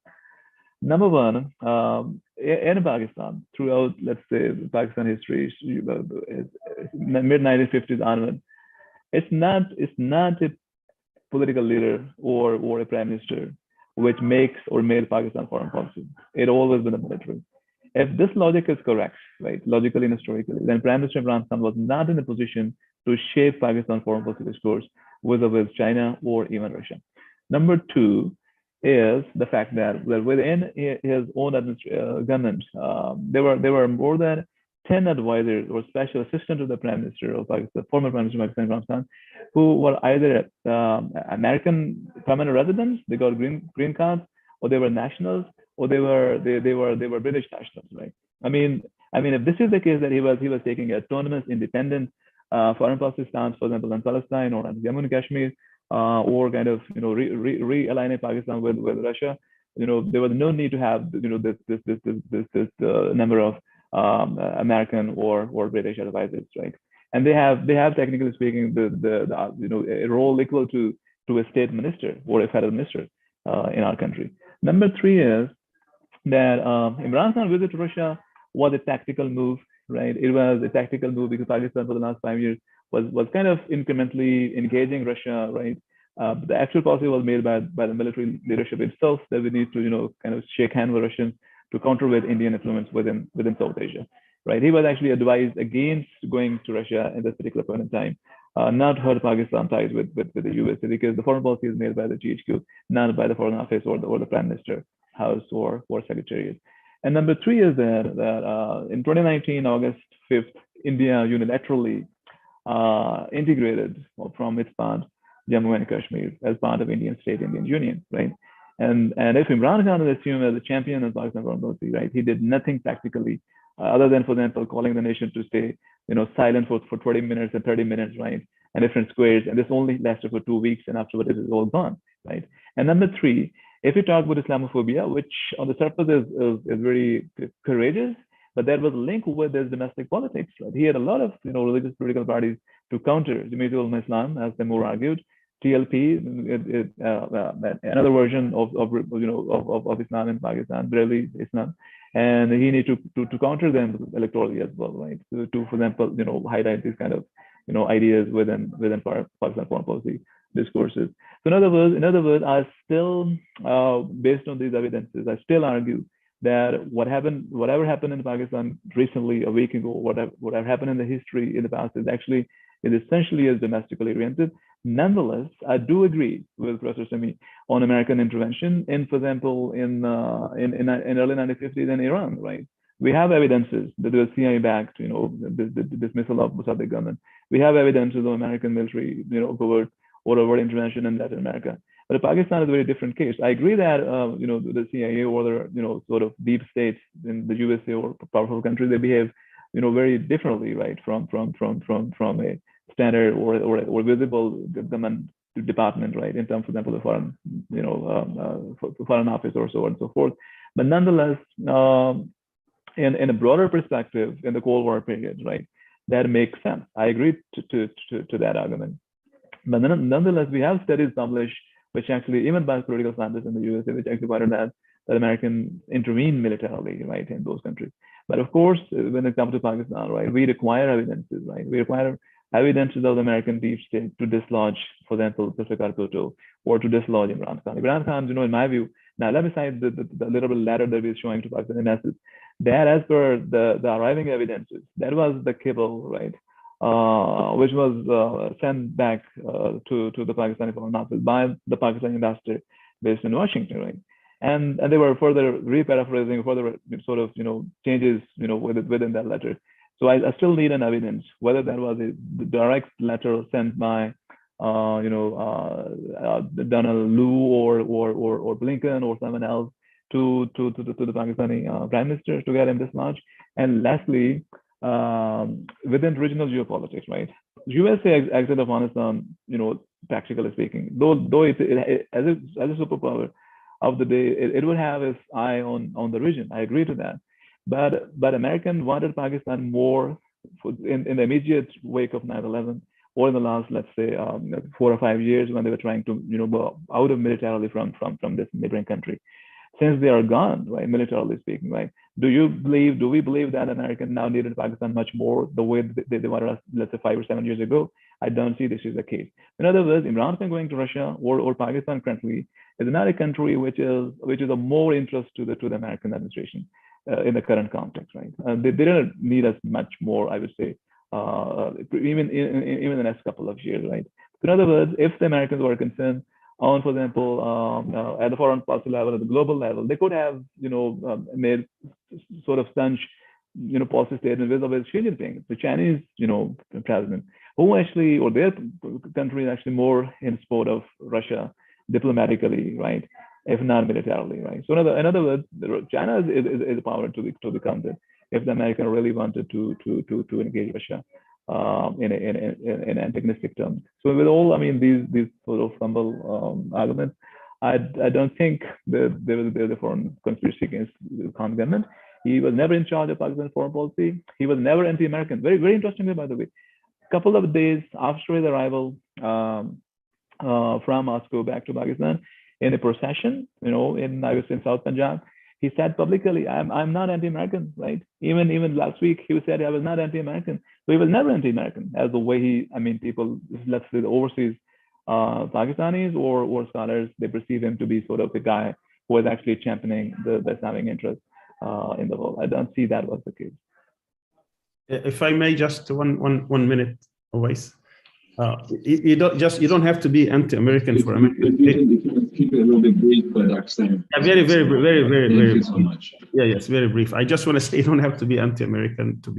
Number one, in Pakistan, throughout, let's say, Pakistan history, mid 1950s onward, it's not a political leader or a prime minister which makes or made Pakistan foreign policy. It always been the military. If this logic is correct, right, logically and historically, then Prime Minister Imran Khan was not in a position to shape Pakistan's foreign policy discourse with China or even Russia. Number two is the fact that within his own government, there were more than 10 advisors or special assistants to the Prime Minister of Pakistan, former Prime Minister of Pakistan, Imran Khan, who were either American permanent residents, they got green cards, or they were nationals, or they were British nationals, right? I mean, if this is the case that he was taking autonomous, independent foreign policy stance, for example, on Palestine or on Jammu and Kashmir, or kind of realigning Pakistan with Russia, there was no need to have this number of American or British advisors, right? And they have technically speaking a role equal to a state minister or a federal minister in our country. Number three is that Imran Khan's visit to Russia was a tactical move, right? It was a tactical move because Pakistan for the last 5 years was kind of incrementally engaging Russia, right? The actual policy was made by the military leadership itself that we need to kind of shake hands with Russians to counter with Indian influence within South Asia, right? He was actually advised against going to Russia at this particular point in time, not hurt Pakistan ties with the USA, because the foreign policy is made by the GHQ, not by the Foreign Office or the Prime Minister House or Secretariat. And number three is that in 2019, August 5th, India unilaterally integrated from its part Jammu and Kashmir as part of Indian state, Indian Union, right? And if Imran Khan is assumed as a champion of Pakistan foreign policy, right, he did nothing tactically other than, for example, calling the nation to stay, silent for 20 minutes and 30 minutes, right, and different squares, and this only lasted for 2 weeks, and afterwards it is all gone, right? And number three, if you talk about Islamophobia, which on the surface is very courageous, but that was linked with his domestic politics, right? He had a lot of religious political parties to counter Jamaat Islam, as Taymor argued, TLP, another version of Islam in Pakistan, Brahmi Islam, and he needed to counter them electorally as well, right? To for example, highlight these kind of ideas within Pakistan foreign policy discourses. So in other words, I still, based on these evidences, I still argue that whatever happened in Pakistan recently, a week ago, whatever happened in the history in the past is essentially as domestically oriented. Nonetheless, I do agree with Professor Sami on American intervention in, for example, in early 1950s in Iran, right? We have evidences that the CIA backed, the dismissal of Mossadegh government. We have evidences of American military, covert or overt intervention in Latin America. But Pakistan is a very different case. I agree that the CIA or the sort of deep states in the USA or powerful countries, they behave very differently, right, from a standard or visible government department, right, in terms, for example, the foreign foreign office or so on and so forth. But nonetheless, in a broader perspective, in the Cold War period, right, that makes sense. I agree to that argument. But nonetheless, we have studies published, which actually, even by political scientists in the USA, which actually pointed out that Americans intervened militarily, right, in those countries. But of course, when it comes to Pakistan, right, we require evidences, right? We require evidences of the American deep state to dislodge, for example, Zulfikar Bhutto, or to dislodge Imran Khan. Imran Khan, in my view, now let me cite the little bit letter that we're showing to Pakistan in essence, that as per the arriving evidences, that was the cable, right, which was sent back to the Pakistani Foreign Office by the Pakistani ambassador based in Washington, right? And they were further re-paraphrasing, further sort of changes within that letter. So I still need an evidence whether that was a direct letter sent by Donald Lu or Blinken or someone else to the Pakistani Prime Minister to get him dislodged. And lastly, within regional geopolitics, right? USA exit of Afghanistan, practically speaking, though it as a superpower of the day, it would have its eye on the region. I agree to that. But American wanted Pakistan more in the immediate wake of 9/11, or in the last, let's say, 4 or 5 years when they were trying to go out of militarily from this neighboring country. Since they are gone, right, militarily speaking, right? Do we believe that American now needed Pakistan much more the way they wanted us, let's say 5 or 7 years ago? I don't see this is the case. In other words, Imran Khan going to Russia or Pakistan currently is not a country which is of more interest to the American administration in the current context, right? They didn't need us much more, I would say, even in the next couple of years, right? In other words, if the Americans were concerned on, for example, at the foreign policy level, at the global level, they could have, made sort of staunch, policy statement with Xi Jinping, the Chinese, president, who actually, or their country is actually more in support of Russia diplomatically, right, if not militarily, right? So in other words, China is a power to be counted if the American really wanted to engage Russia in antagonistic terms. So with all, I mean, these sort of humble arguments, I don't think that there will be a foreign conspiracy against the Khan government. He was never in charge of Pakistan's foreign policy. He was never anti-American. Very, very interestingly, by the way, a couple of days after his arrival from Moscow back to Pakistan in a procession, I was in South Punjab, he said publicly, I'm not anti-American, right? Even last week, he said I was not anti-American. So he was never anti-American, as the way people, let's say the overseas Pakistanis or scholars, they perceive him to be sort of the guy who is actually championing the Islamic interest in the world. I don't see that was the case. If I may, just one minute, always. You don't have to be anti-American for American. Keep it a little bit brief, but yeah, very Thank you so much. Yeah, yes, very brief. I just want to say you don't have to be anti-American to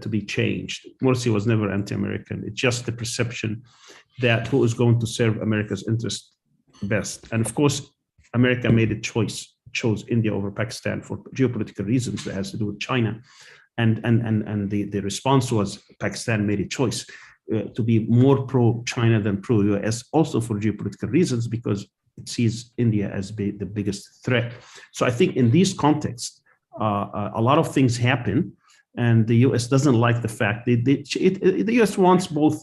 be changed. Morsi was never anti-American. It's just the perception that who is going to serve America's interest best. And of course, America made a choice, chose India over Pakistan for geopolitical reasons that has to do with China. And the response was Pakistan made a choice to be more pro-China than pro-US, also for geopolitical reasons, because it sees India as the biggest threat. So I think in these contexts, a lot of things happen, and the US doesn't like the fact that the US wants both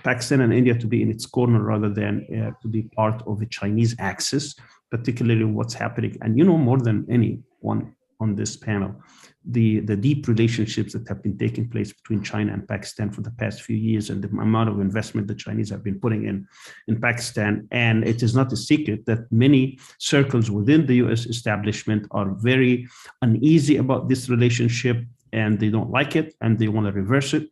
Pakistan and India to be in its corner rather than to be part of the Chinese axis, particularly what's happening. And more than anyone on this panel, the deep relationships that have been taking place between China and Pakistan for the past few years, and the amount of investment the Chinese have been putting in Pakistan. And it is not a secret that many circles within the US establishment are very uneasy about this relationship, and they don't like it, and they want to reverse it.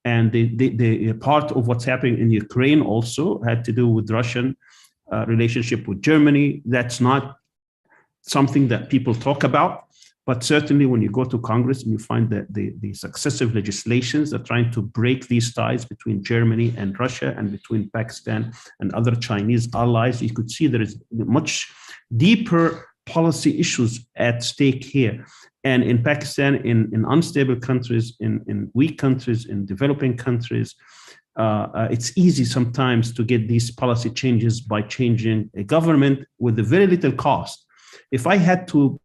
And the part of what's happening in Ukraine also had to do with Russian relationship with Germany. That's not something that people talk about. But certainly when you go to Congress and you find that the successive legislations are trying to break these ties between Germany and Russia and between Pakistan and other Chinese allies, you could see there is much deeper policy issues at stake here. And in Pakistan, in unstable countries, in weak countries, in developing countries, it's easy sometimes to get these policy changes by changing a government with a very little cost. If I had to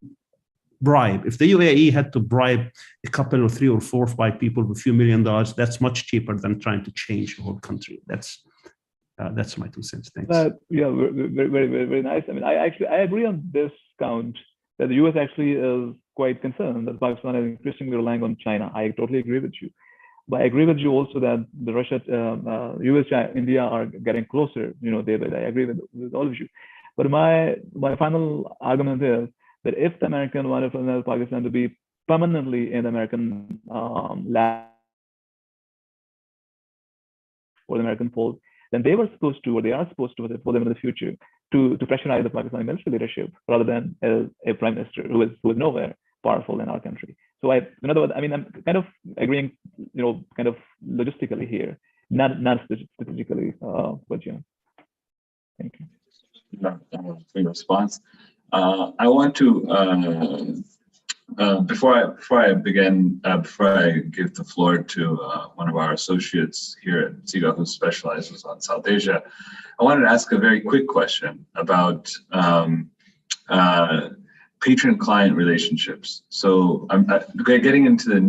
if the UAE had to bribe a couple or 3 or 4 or 5 people with a few $1 million, that's much cheaper than trying to change the whole country. That's my 2 cents. Thanks. Yeah, very, very, very, very nice. I mean, I agree on this count that the US actually is quite concerned that Pakistan is increasingly relying on China. I totally agree with you. But I agree with you also that the Russia, US, China, India are getting closer, day by day. I agree with all of you. But my final argument is that if the American wanted Pakistan to be permanently in American lab or the American fold, then they were supposed to, or they are supposed to, for them in the future, to pressurize the Pakistani military leadership rather than a prime minister who is nowhere powerful in our country. So in other words, I mean, I'm kind of agreeing, kind of logistically here, not strategically with you. Thank you. For your response. I want to before I give the floor to one of our associates here at CIGA who specializes on South Asia, I wanted to ask a very quick question about patron-client relationships. So I'm getting into the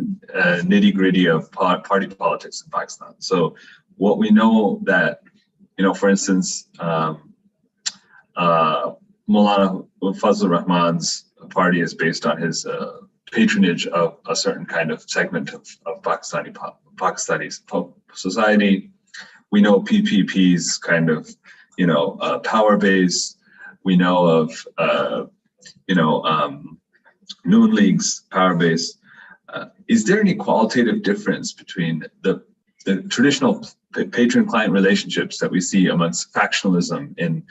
nitty-gritty of party politics in Pakistan. So what we know that, for instance, Maulana Fazlur Rahman's party is based on his patronage of a certain kind of segment of Pakistani society. We know PPP's kind of, power base. We know of, Noon League's power base. Is there any qualitative difference between the traditional patron-client relationships that we see amongst factionalism in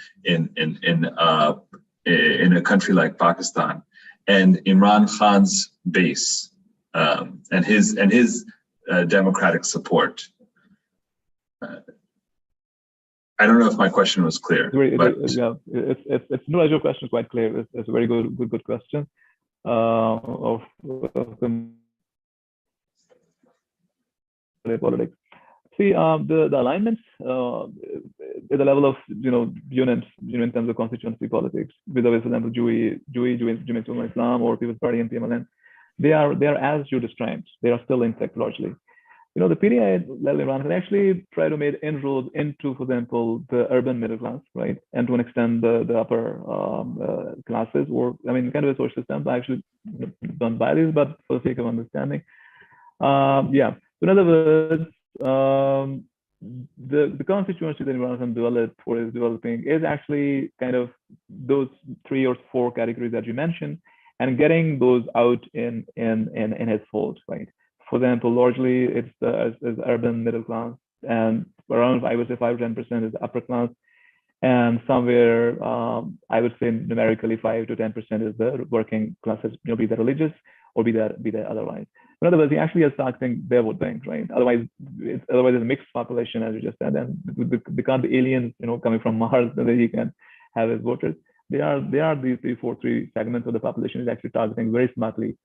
a country like Pakistan and Imran Khan's base and his democratic support? I don't know if my question was clear. Yeah, it's no, your question is quite clear. It's a very good question. politics. See, the alignments at the level of units, in terms of constituency politics, with, for example, Jemaat Islam or People's Party and PMLN, they are as you described. They are still intact largely. The PDI-led Iran can actually try to make inroads into, for example, the urban middle class, right, and to an extent the upper classes, or kind of a social system. I actually don't buy this, but for the sake of understanding, yeah. So in other words, the constituency that Iran has developed or is developing is actually kind of those 3 or 4 categories that you mentioned, and getting those out in his fold, right? For example, largely it's the urban middle class, and around, I would say, 5 to 10% is the upper class, and somewhere I would say numerically 5 to 10% is the working classes, be they religious or be they otherwise. In other words, he actually is targeting their vote bank, right? Otherwise it's a mixed population, as you just said, and they can't be aliens, coming from Mars that he can have his voters. They are these 3 segments of the population is actually targeting very smartly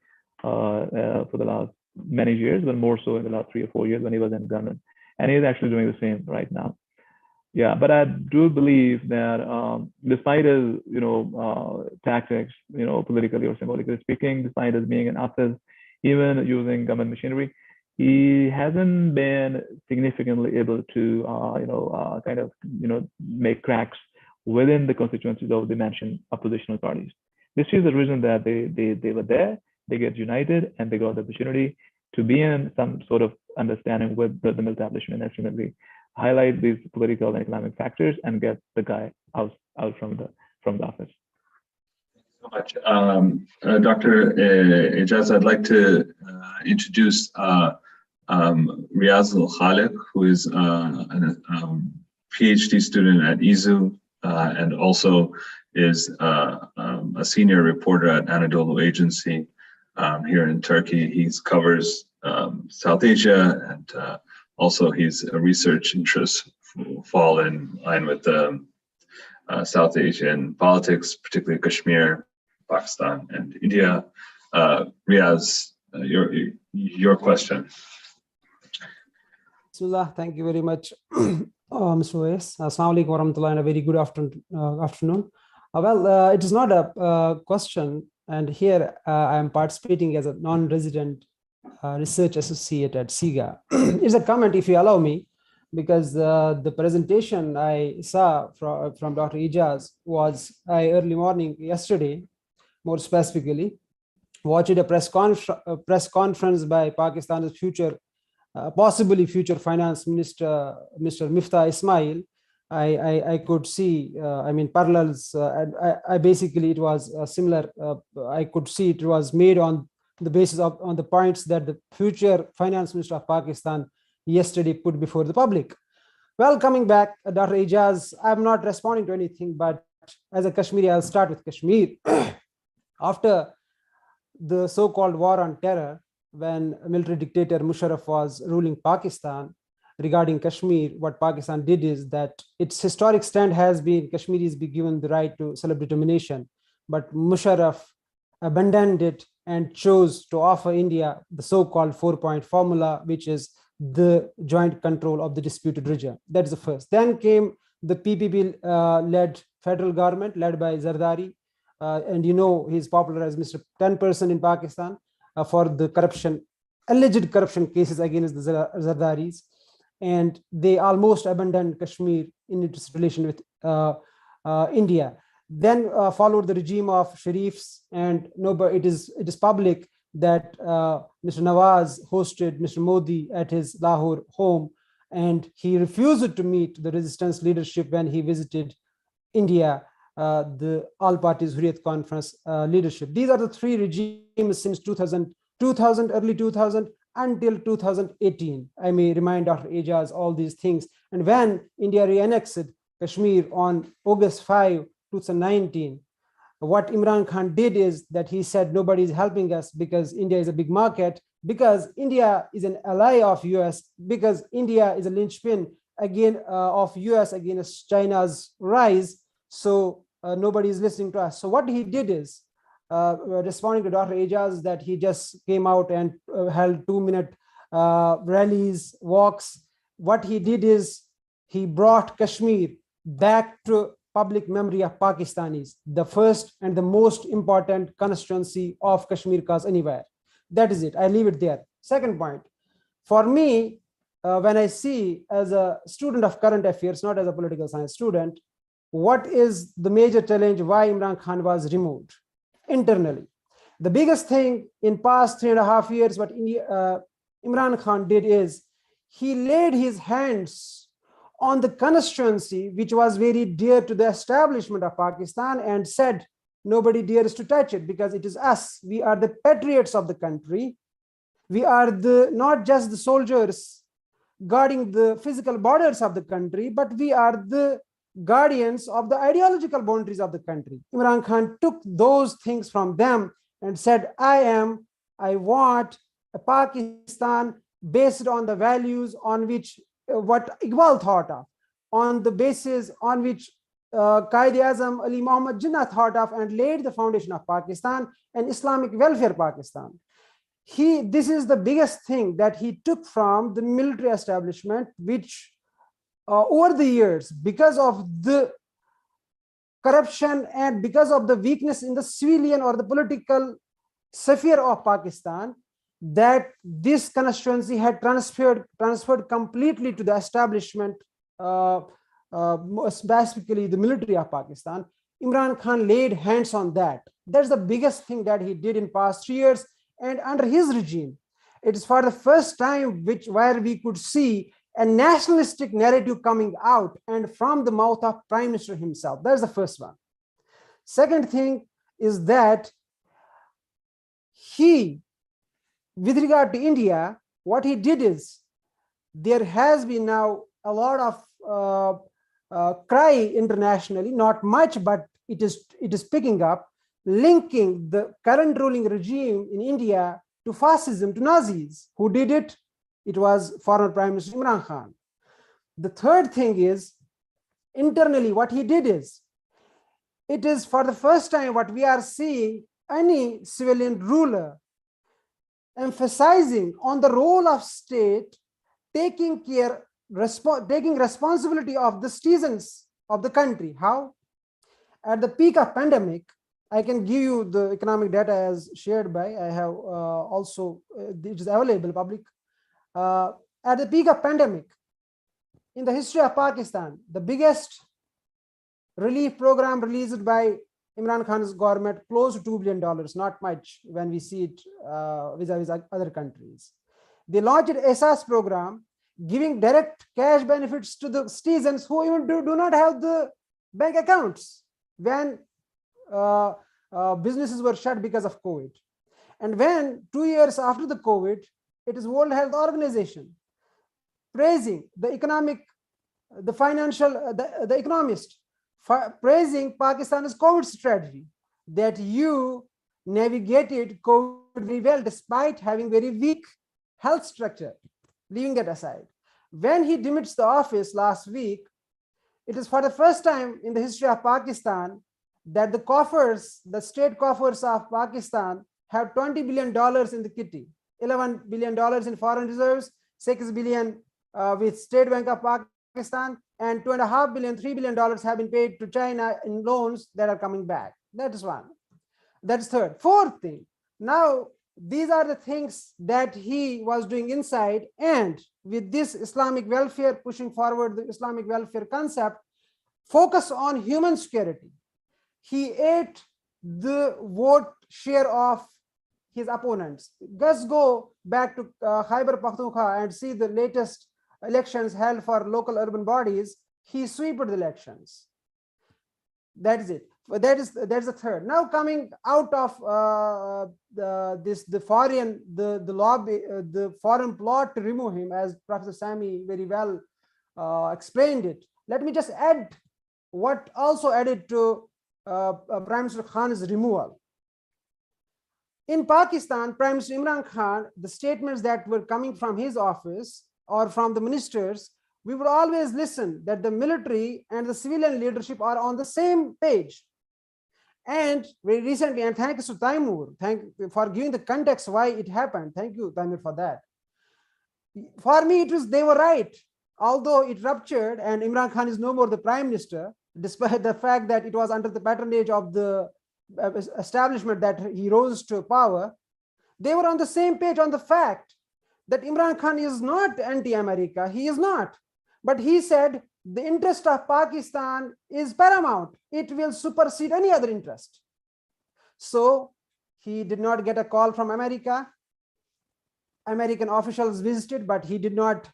for the last many years, but more so in the last 3 or 4 years when he was in government, and he's actually doing the same right now. Yeah, but I do believe that despite his tactics, politically or symbolically speaking, despite his being in office, even using government machinery, he hasn't been significantly able to kind of make cracks within the constituencies of the mentioned oppositional parties. This is the reason that they were there. They get united and they got the opportunity to be in some sort of understanding with the military establishment, and ultimately highlight these political and economic factors and get the guy out from the office. Thank you so much. Dr. Ijaz, I'd like to introduce Riaz Al-Khaliq, who is a PhD student at IZU and also is a senior reporter at Anadolu Agency here in Turkey. He covers South Asia, and also his research interests fall in line with South Asian politics, particularly Kashmir, Pakistan, and India. Riaz, your question. Bismillah, thank you very much, Mr. Oais. Assalamu alaikum warahmatullahi, and a very good afternoon. Well, it is not a question, and here I am participating as a non-resident research associate at CIGA. It's a comment, if you allow me, because the presentation I saw from Dr. Ijaz was early morning yesterday, more specifically, watched a press conference by Pakistan's possibly future finance minister, Mr. Miftah Ismail. I could see, parallels. Basically, it was similar. I could see it was made on the basis of on the points that the future finance minister of Pakistan yesterday put before the public. Well, coming back, Dr. Ijaz, I'm not responding to anything, but as a Kashmiri, I'll start with Kashmir. After the so-called war on terror, when military dictator Musharraf was ruling Pakistan, regarding Kashmir, what Pakistan did is that its historic stand has been Kashmiris be given the right to self-determination, but Musharraf abandoned it and chose to offer India the so-called 4-point formula, which is the joint control of the disputed region. That is the first. Then came the PPP-led federal government led by Zardari, and he's popular as Mr. 10% in Pakistan for the alleged corruption cases against the Zardaris. And they almost abandoned Kashmir in its relation with India. Then followed the regime of Sharifs, and it is public that Mr. Nawaz hosted Mr. Modi at his Lahore home, and he refused to meet the resistance leadership when he visited India, the All Parties Hurriyat Conference leadership. These are the 3 regimes since 2000, early 2000, until 2018. I may remind Dr. Ijaz all these things. And when India re-annexed Kashmir on August 5, 2019, what Imran Khan did is that he said nobody is helping us because India is a big market, because India is an ally of US, because India is a linchpin of US against China's rise. So nobody is listening to us. So what he did is, responding to Dr. Ijaz, that he just came out and held 2-minute rallies, walks. What he did is he brought Kashmir back to public memory of Pakistanis, the first and the most important constituency of Kashmir cause anywhere. That is it. I leave it there. Second point, for me, when I see as a student of current affairs, not as a political science student, what is the major challenge why Imran Khan was removed internally? The biggest thing in past 3.5 years, what Imran Khan did is he laid his hands on the constituency, which was very dear to the establishment of Pakistan, and said, nobody dares to touch it because it is us. We are the patriots of the country. We are not just the soldiers guarding the physical borders of the country, but we are the guardians of the ideological boundaries of the country. Imran Khan took those things from them and said, I want a Pakistan based on the values on which what Iqbal thought of, on the basis on which Qaid-e-Azam Ali Muhammad Jinnah thought of, and laid the foundation of Pakistan and Islamic welfare Pakistan. This is the biggest thing that he took from the military establishment, which over the years, because of the corruption and because of the weakness in the civilian or the political sphere of Pakistan, that this constituency had transferred completely to the establishment, specifically the military of Pakistan. Imran Khan laid hands on that. That's the biggest thing that he did in past 3 years. And under his regime, it is for the first time where we could see a nationalistic narrative coming out and from the mouth of Prime Minister himself. That's the first one. Second thing is that with regard to India, what he did is there has been now a lot of cry internationally, not much, but it is picking up, linking the current ruling regime in India to fascism, to Nazis. Who did it? It was former Prime Minister Imran Khan. The third thing is, internally, what he did is, it is for the first time what we are seeing any civilian ruler emphasizing on the role of state, taking responsibility of the citizens of the country. How? At the peak of pandemic, I can give you the economic data as shared by, I have also, it is available public. At the peak of pandemic, in the history of Pakistan, the biggest relief program released by Imran Khan's government, close to $2 billion, not much when we see it vis-a-vis other countries. They launched an ESAS program, giving direct cash benefits to the citizens who even do not have the bank accounts when businesses were shut because of COVID. And when 2 years after the COVID, it is World Health Organization praising the economist, praising Pakistan's COVID strategy, that you navigated COVID very well despite having very weak health structure. Leaving that aside, when he demits the office last week, it is for the first time in the history of Pakistan that the state coffers of Pakistan have $20 billion in the kitty, $11 billion in foreign reserves, $6 billion with State Bank of Pakistan, and $2.5 billion, $3 billion have been paid to China in loans that are coming back. That is one. That's third. Fourth thing, now these are the things that he was doing inside, and with this Islamic welfare, pushing forward the Islamic welfare concept, focus on human security. He ate the vote share of his opponents. Just go back to Khyber Pakhtunkhwa and see the latest elections held for local urban bodies. He swept the elections. That is it. That's the third. Now coming out of the foreign plot to remove him, as Professor Sami very well explained it. Let me just add what also added to Prime Minister Khan's removal. In Pakistan, Prime Minister Imran Khan, the statements that were coming from his office or from the ministers, we would always listen that the military and the civilian leadership are on the same page. And very recently, and thanks to Taymor, thank you for giving the context why it happened. Thank you, Taymor, for that. For me, they were right. Although it ruptured and Imran Khan is no more the prime minister, despite the fact that it was under the patronage of the establishment that he rose to power, they were on the same page on the fact that Imran Khan is not anti-America. He is not. But he said the interest of Pakistan is paramount. It will supersede any other interest. So he did not get a call from America. American officials visited, but he did not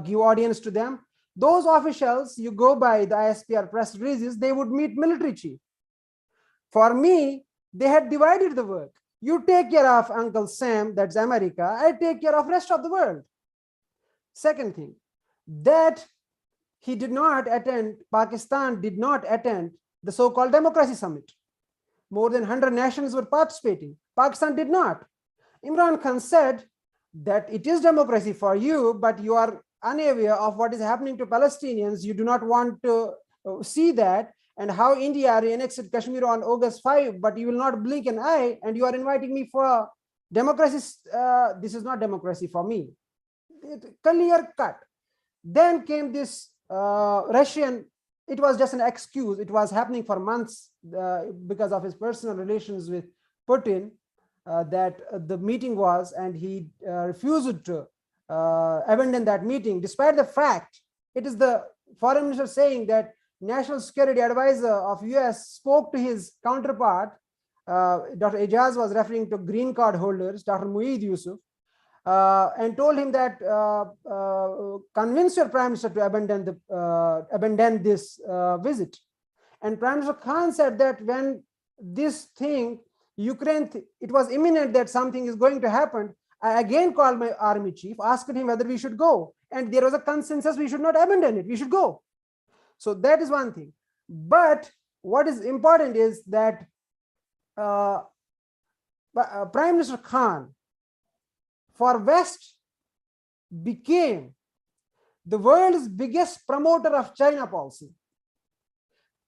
give audience to them. Those officials, you go by the ISPR press releases, they would meet military chief. For me, they had divided the work. You take care of Uncle Sam, that's America. I take care of rest of the world. Second thing, that he did not attend, Pakistan did not attend the so-called democracy summit. More than 100 nations were participating. Pakistan did not. Imran Khan said that it is democracy for you, but you are unaware of what is happening to Palestinians. You do not want to see that, and how India annexed Kashmir on August 5, but you will not blink an eye, and you are inviting me for democracy. This is not democracy for me. Clear cut. Then came this Russian, it was just an excuse. It was happening for months because of his personal relations with Putin, that the meeting was, and he refused to abandon that meeting, despite the fact it is the foreign minister saying that national security advisor of US spoke to his counterpart. Dr. Ijaz was referring to green card holders, Dr. Mueed Yusuf, and told him that convince your prime minister to abandon this visit. And Prime Minister Khan said that when this thing, Ukraine, it was imminent that something is going to happen, I again called my army chief, asked him whether we should go. And there was a consensus we should not abandon it, we should go. So that is one thing. But what is important is that Prime Minister Khan, for West, became the world's biggest promoter of China policy.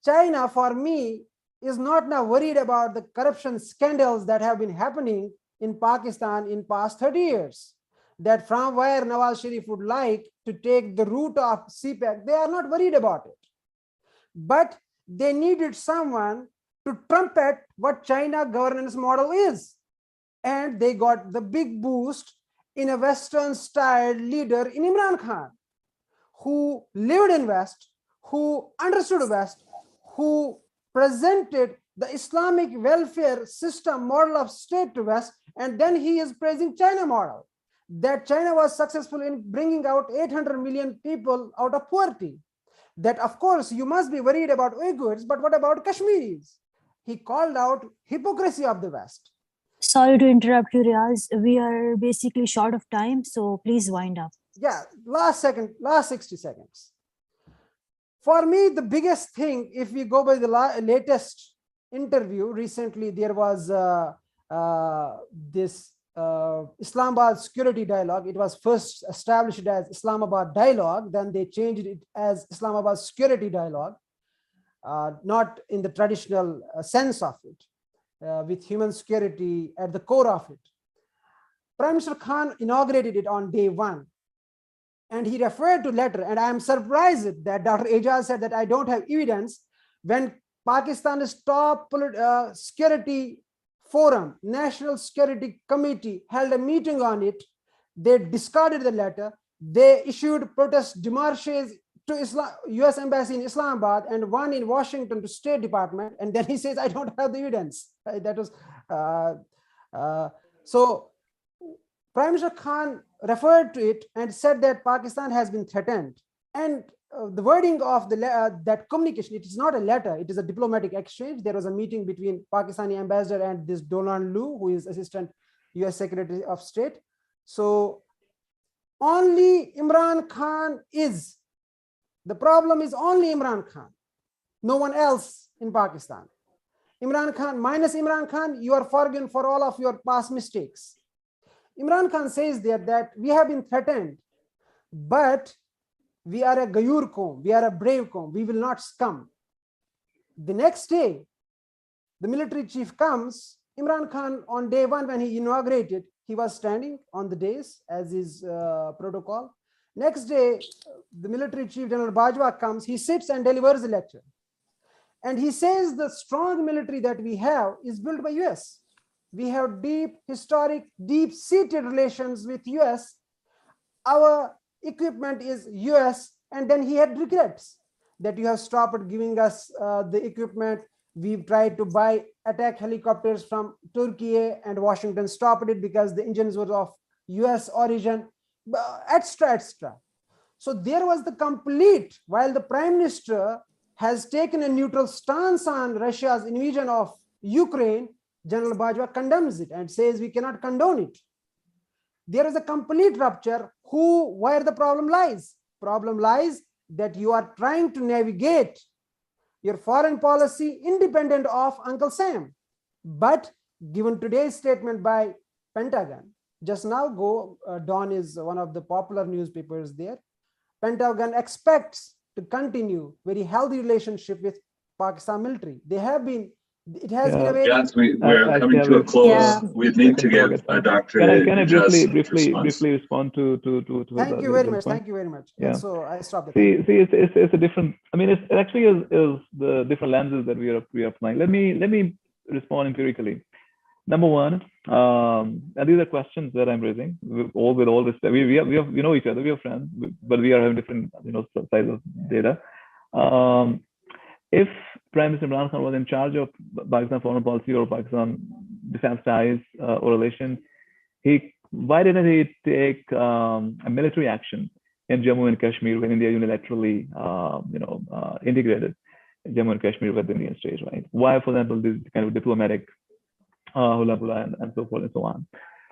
China, for me, is not now worried about the corruption scandals that have been happening in Pakistan in past 30 years. That from where Nawaz Sharif would like to take the route of CPEC, they are not worried about it. But they needed someone to trumpet what China governance model is. And they got the big boost in a Western style leader in Imran Khan, who lived in West, who understood West, who presented the Islamic welfare system model of state to West, and then he is praising China model, that China was successful in bringing out 800 million people out of poverty. That of course you must be worried about Uyghurs, but what about Kashmiris? He called out hypocrisy of the West. Sorry to interrupt you, Riaz. We are basically short of time, so please wind up. Yeah, last 60 seconds. For me, the biggest thing, if we go by the latest interview, recently there was this Islamabad security dialogue. It was first established as Islamabad dialogue, then they changed it as Islamabad security dialogue, not in the traditional sense of it, with human security at the core of it. Prime Minister Khan inaugurated it on day one. And he referred to letter, and I am surprised that Dr. Ijaz said that I don't have evidence. When Pakistan's top security forum, National Security Committee, held a meeting on it, they discarded the letter. They issued protest demarches to US Embassy in Islamabad and one in Washington to State Department. And then he says, I don't have the evidence. That was so. Prime Minister Khan referred to it and said that Pakistan has been threatened. And the wording of that communication, it is not a letter, it is a diplomatic exchange. There was a meeting between Pakistani ambassador and this Dolan Lu, who is Assistant US Secretary of State. So only Imran Khan is, the problem is only Imran Khan, no one else in Pakistan. Imran Khan, minus Imran Khan, you are forgiven for all of your past mistakes. Imran Khan says there that we have been threatened, but we are a Gayur Qawm, we are a brave Qawm, we will not succumb. The next day, the military chief comes Imran Khan, on day one, when he inaugurated, he was standing on the dais as his protocol. Next day, the military chief, General Bajwa, comes, he sits and delivers the lecture. And he says the strong military that we have is built by US. We have deep, historic, deep-seated relations with US. Our equipment is US. And then he had regrets that you have stopped giving us the equipment. We've tried to buy attack helicopters from Turkey, and Washington stopped it because the engines were of US origin, etc., etc. So there was the complete, while the prime minister has taken a neutral stance on Russia's invasion of Ukraine, General Bajwa condemns it and says we cannot condone it. There is a complete rupture. Where the problem lies? Problem lies that you are trying to navigate your foreign policy independent of Uncle Sam. But given today's statement by Pentagon, just now Dawn is one of the popular newspapers there. Pentagon expects to continue very healthy relationship with Pakistan military. They have been, it has been a very... Yes, we're coming to a close. Yeah. We need to give Dr. Can I briefly respond to Thank you very much. Thank you very much. Yeah. And so I stopped. See, it's a different, I mean, it actually is the different lenses that we are applying. Let me respond empirically. Number one, and these are questions that I'm raising with all this. We know each other, we are friends, but we are having different, size of data. If Prime Minister Imran Khan was in charge of Pakistan foreign policy or Pakistan defense ties or relations, why didn't he take a military action in Jammu and Kashmir when India unilaterally, integrated Jammu and Kashmir with the Indian state, right? Why, for example, this kind of diplomatic hula and so forth and so on.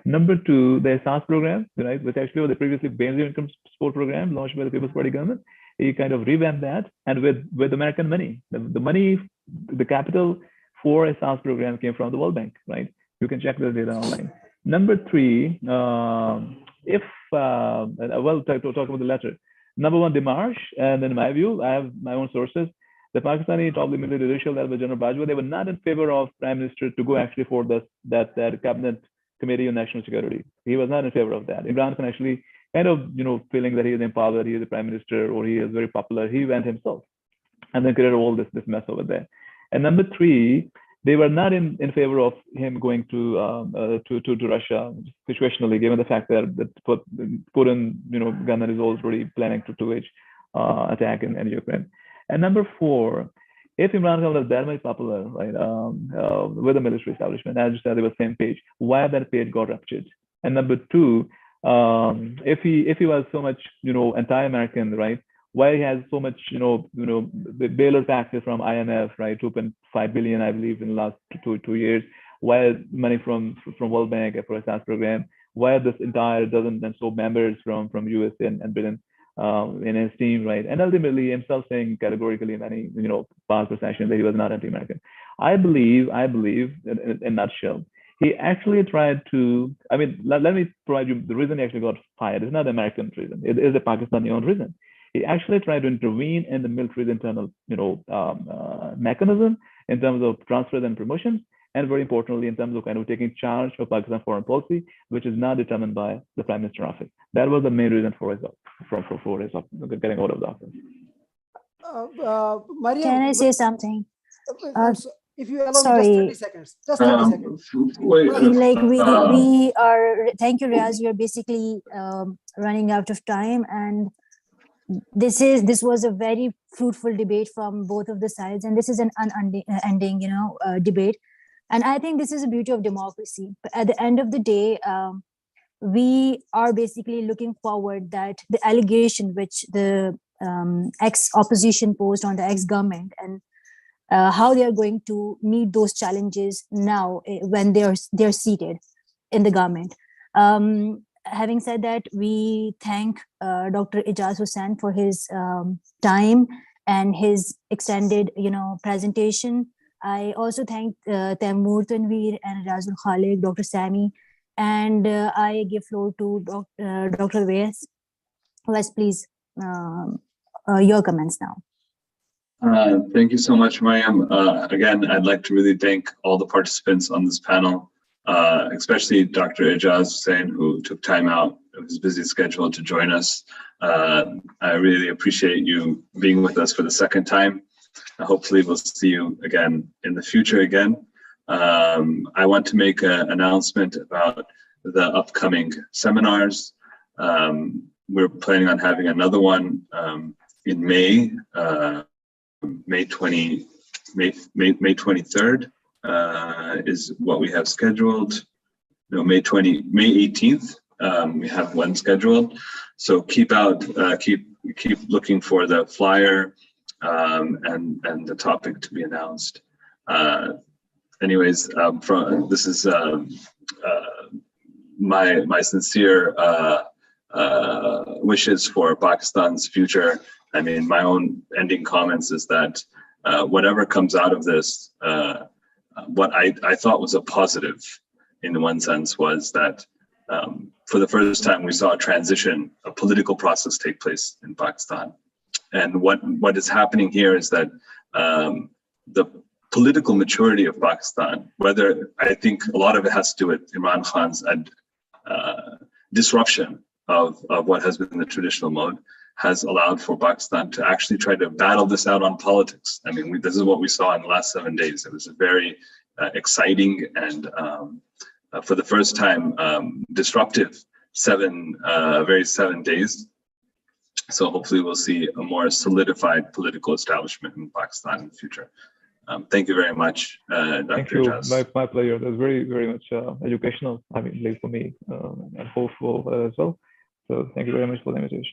Number two, the SAS program, right, which actually was the previously basic income support program launched by the People's Party government. He kind of revamped that, and with American money, the money, the capital for a SAS program came from the World Bank, right? You can check the data online. Number three, talk about the letter. Number one, Demarche, and in my view, I have my own sources. The Pakistani top military leadership led by General Bajwa, they were not in favor of Prime Minister to go actually for that cabinet committee on national security. He was not in favor of that. Imran Khan actually kind of, feeling that he is empowered, he is the prime minister, or he is very popular, he went himself and then created all this mess over there. And number three, they were not in favor of him going to Russia situationally, given the fact that Putin, government is already planning to wage attack in Ukraine. And number four, if Imran Khan was that much popular, right, with the military establishment, as you said, they were same page, why that page got ruptured? And number two, if he was so much, anti-American, right, why he has so much, the bailout package from IMF, right, 2.5 billion, I believe, in the last two years, why money from World Bank for a SAS program, why this entire dozen and so members from US and Britain in his team, right? And ultimately himself saying categorically in any, past session that he was not anti-American. I believe in a nutshell, he actually tried to, let me provide you the reason he actually got fired. It's not the American reason. It is a Pakistani owned reason. He actually tried to intervene in the military's internal, mechanism in terms of transfers and promotions, and very importantly, in terms of kind of taking charge of Pakistan foreign policy, which is not determined by the Prime Minister office. That was the main reason for his getting out of the office. Mariam, can I say something? If you allow me just 30 seconds. Just 30 seconds. We are, thank you, Riaz. We are basically running out of time, and this was a very fruitful debate from both of the sides, and this is an unending, debate. And I think this is the beauty of democracy. But at the end of the day, we are basically looking forward that the allegation which the ex-opposition posed on the ex-government, and how they are going to meet those challenges now when they're seated in the government. Having said that, we thank Dr. Ijaz Hussain for his time and his extended, presentation. I also thank Taymor Tanvir and Razul Khalid, Dr. Sami, and I give floor to Dr. Wes. Wes, please, your comments now. Thank you so much, Mariam. Again, I'd like to really thank all the participants on this panel, especially Dr. Ijaz Hussain, who took time out of his busy schedule to join us. I really appreciate you being with us for the second time. Hopefully we'll see you again in the future again. I want to make an announcement about the upcoming seminars. We're planning on having another one in May, May 23rd is what we have scheduled. No, May 18th. We have one scheduled. So keep looking for the flyer and the topic to be announced. Anyways, this is my sincere wishes for Pakistan's future. I mean, my own ending comments is that whatever comes out of this, what I thought was a positive in one sense was that for the first time we saw a political process take place in Pakistan. And what is happening here is that the political maturity of Pakistan, whether I think a lot of it has to do with Imran Khan's disruption of what has been the traditional mode, has allowed for Pakistan to actually try to battle this out on politics. I mean, this is what we saw in the last 7 days. It was a very exciting and for the first time disruptive 7 days. So hopefully we'll see a more solidified political establishment in Pakistan in the future. Thank you very much, Dr. Thank you. Ijaz. My pleasure. That's very, very much educational. I mean, like for me, and hopeful as well. So thank you very much for the invitation.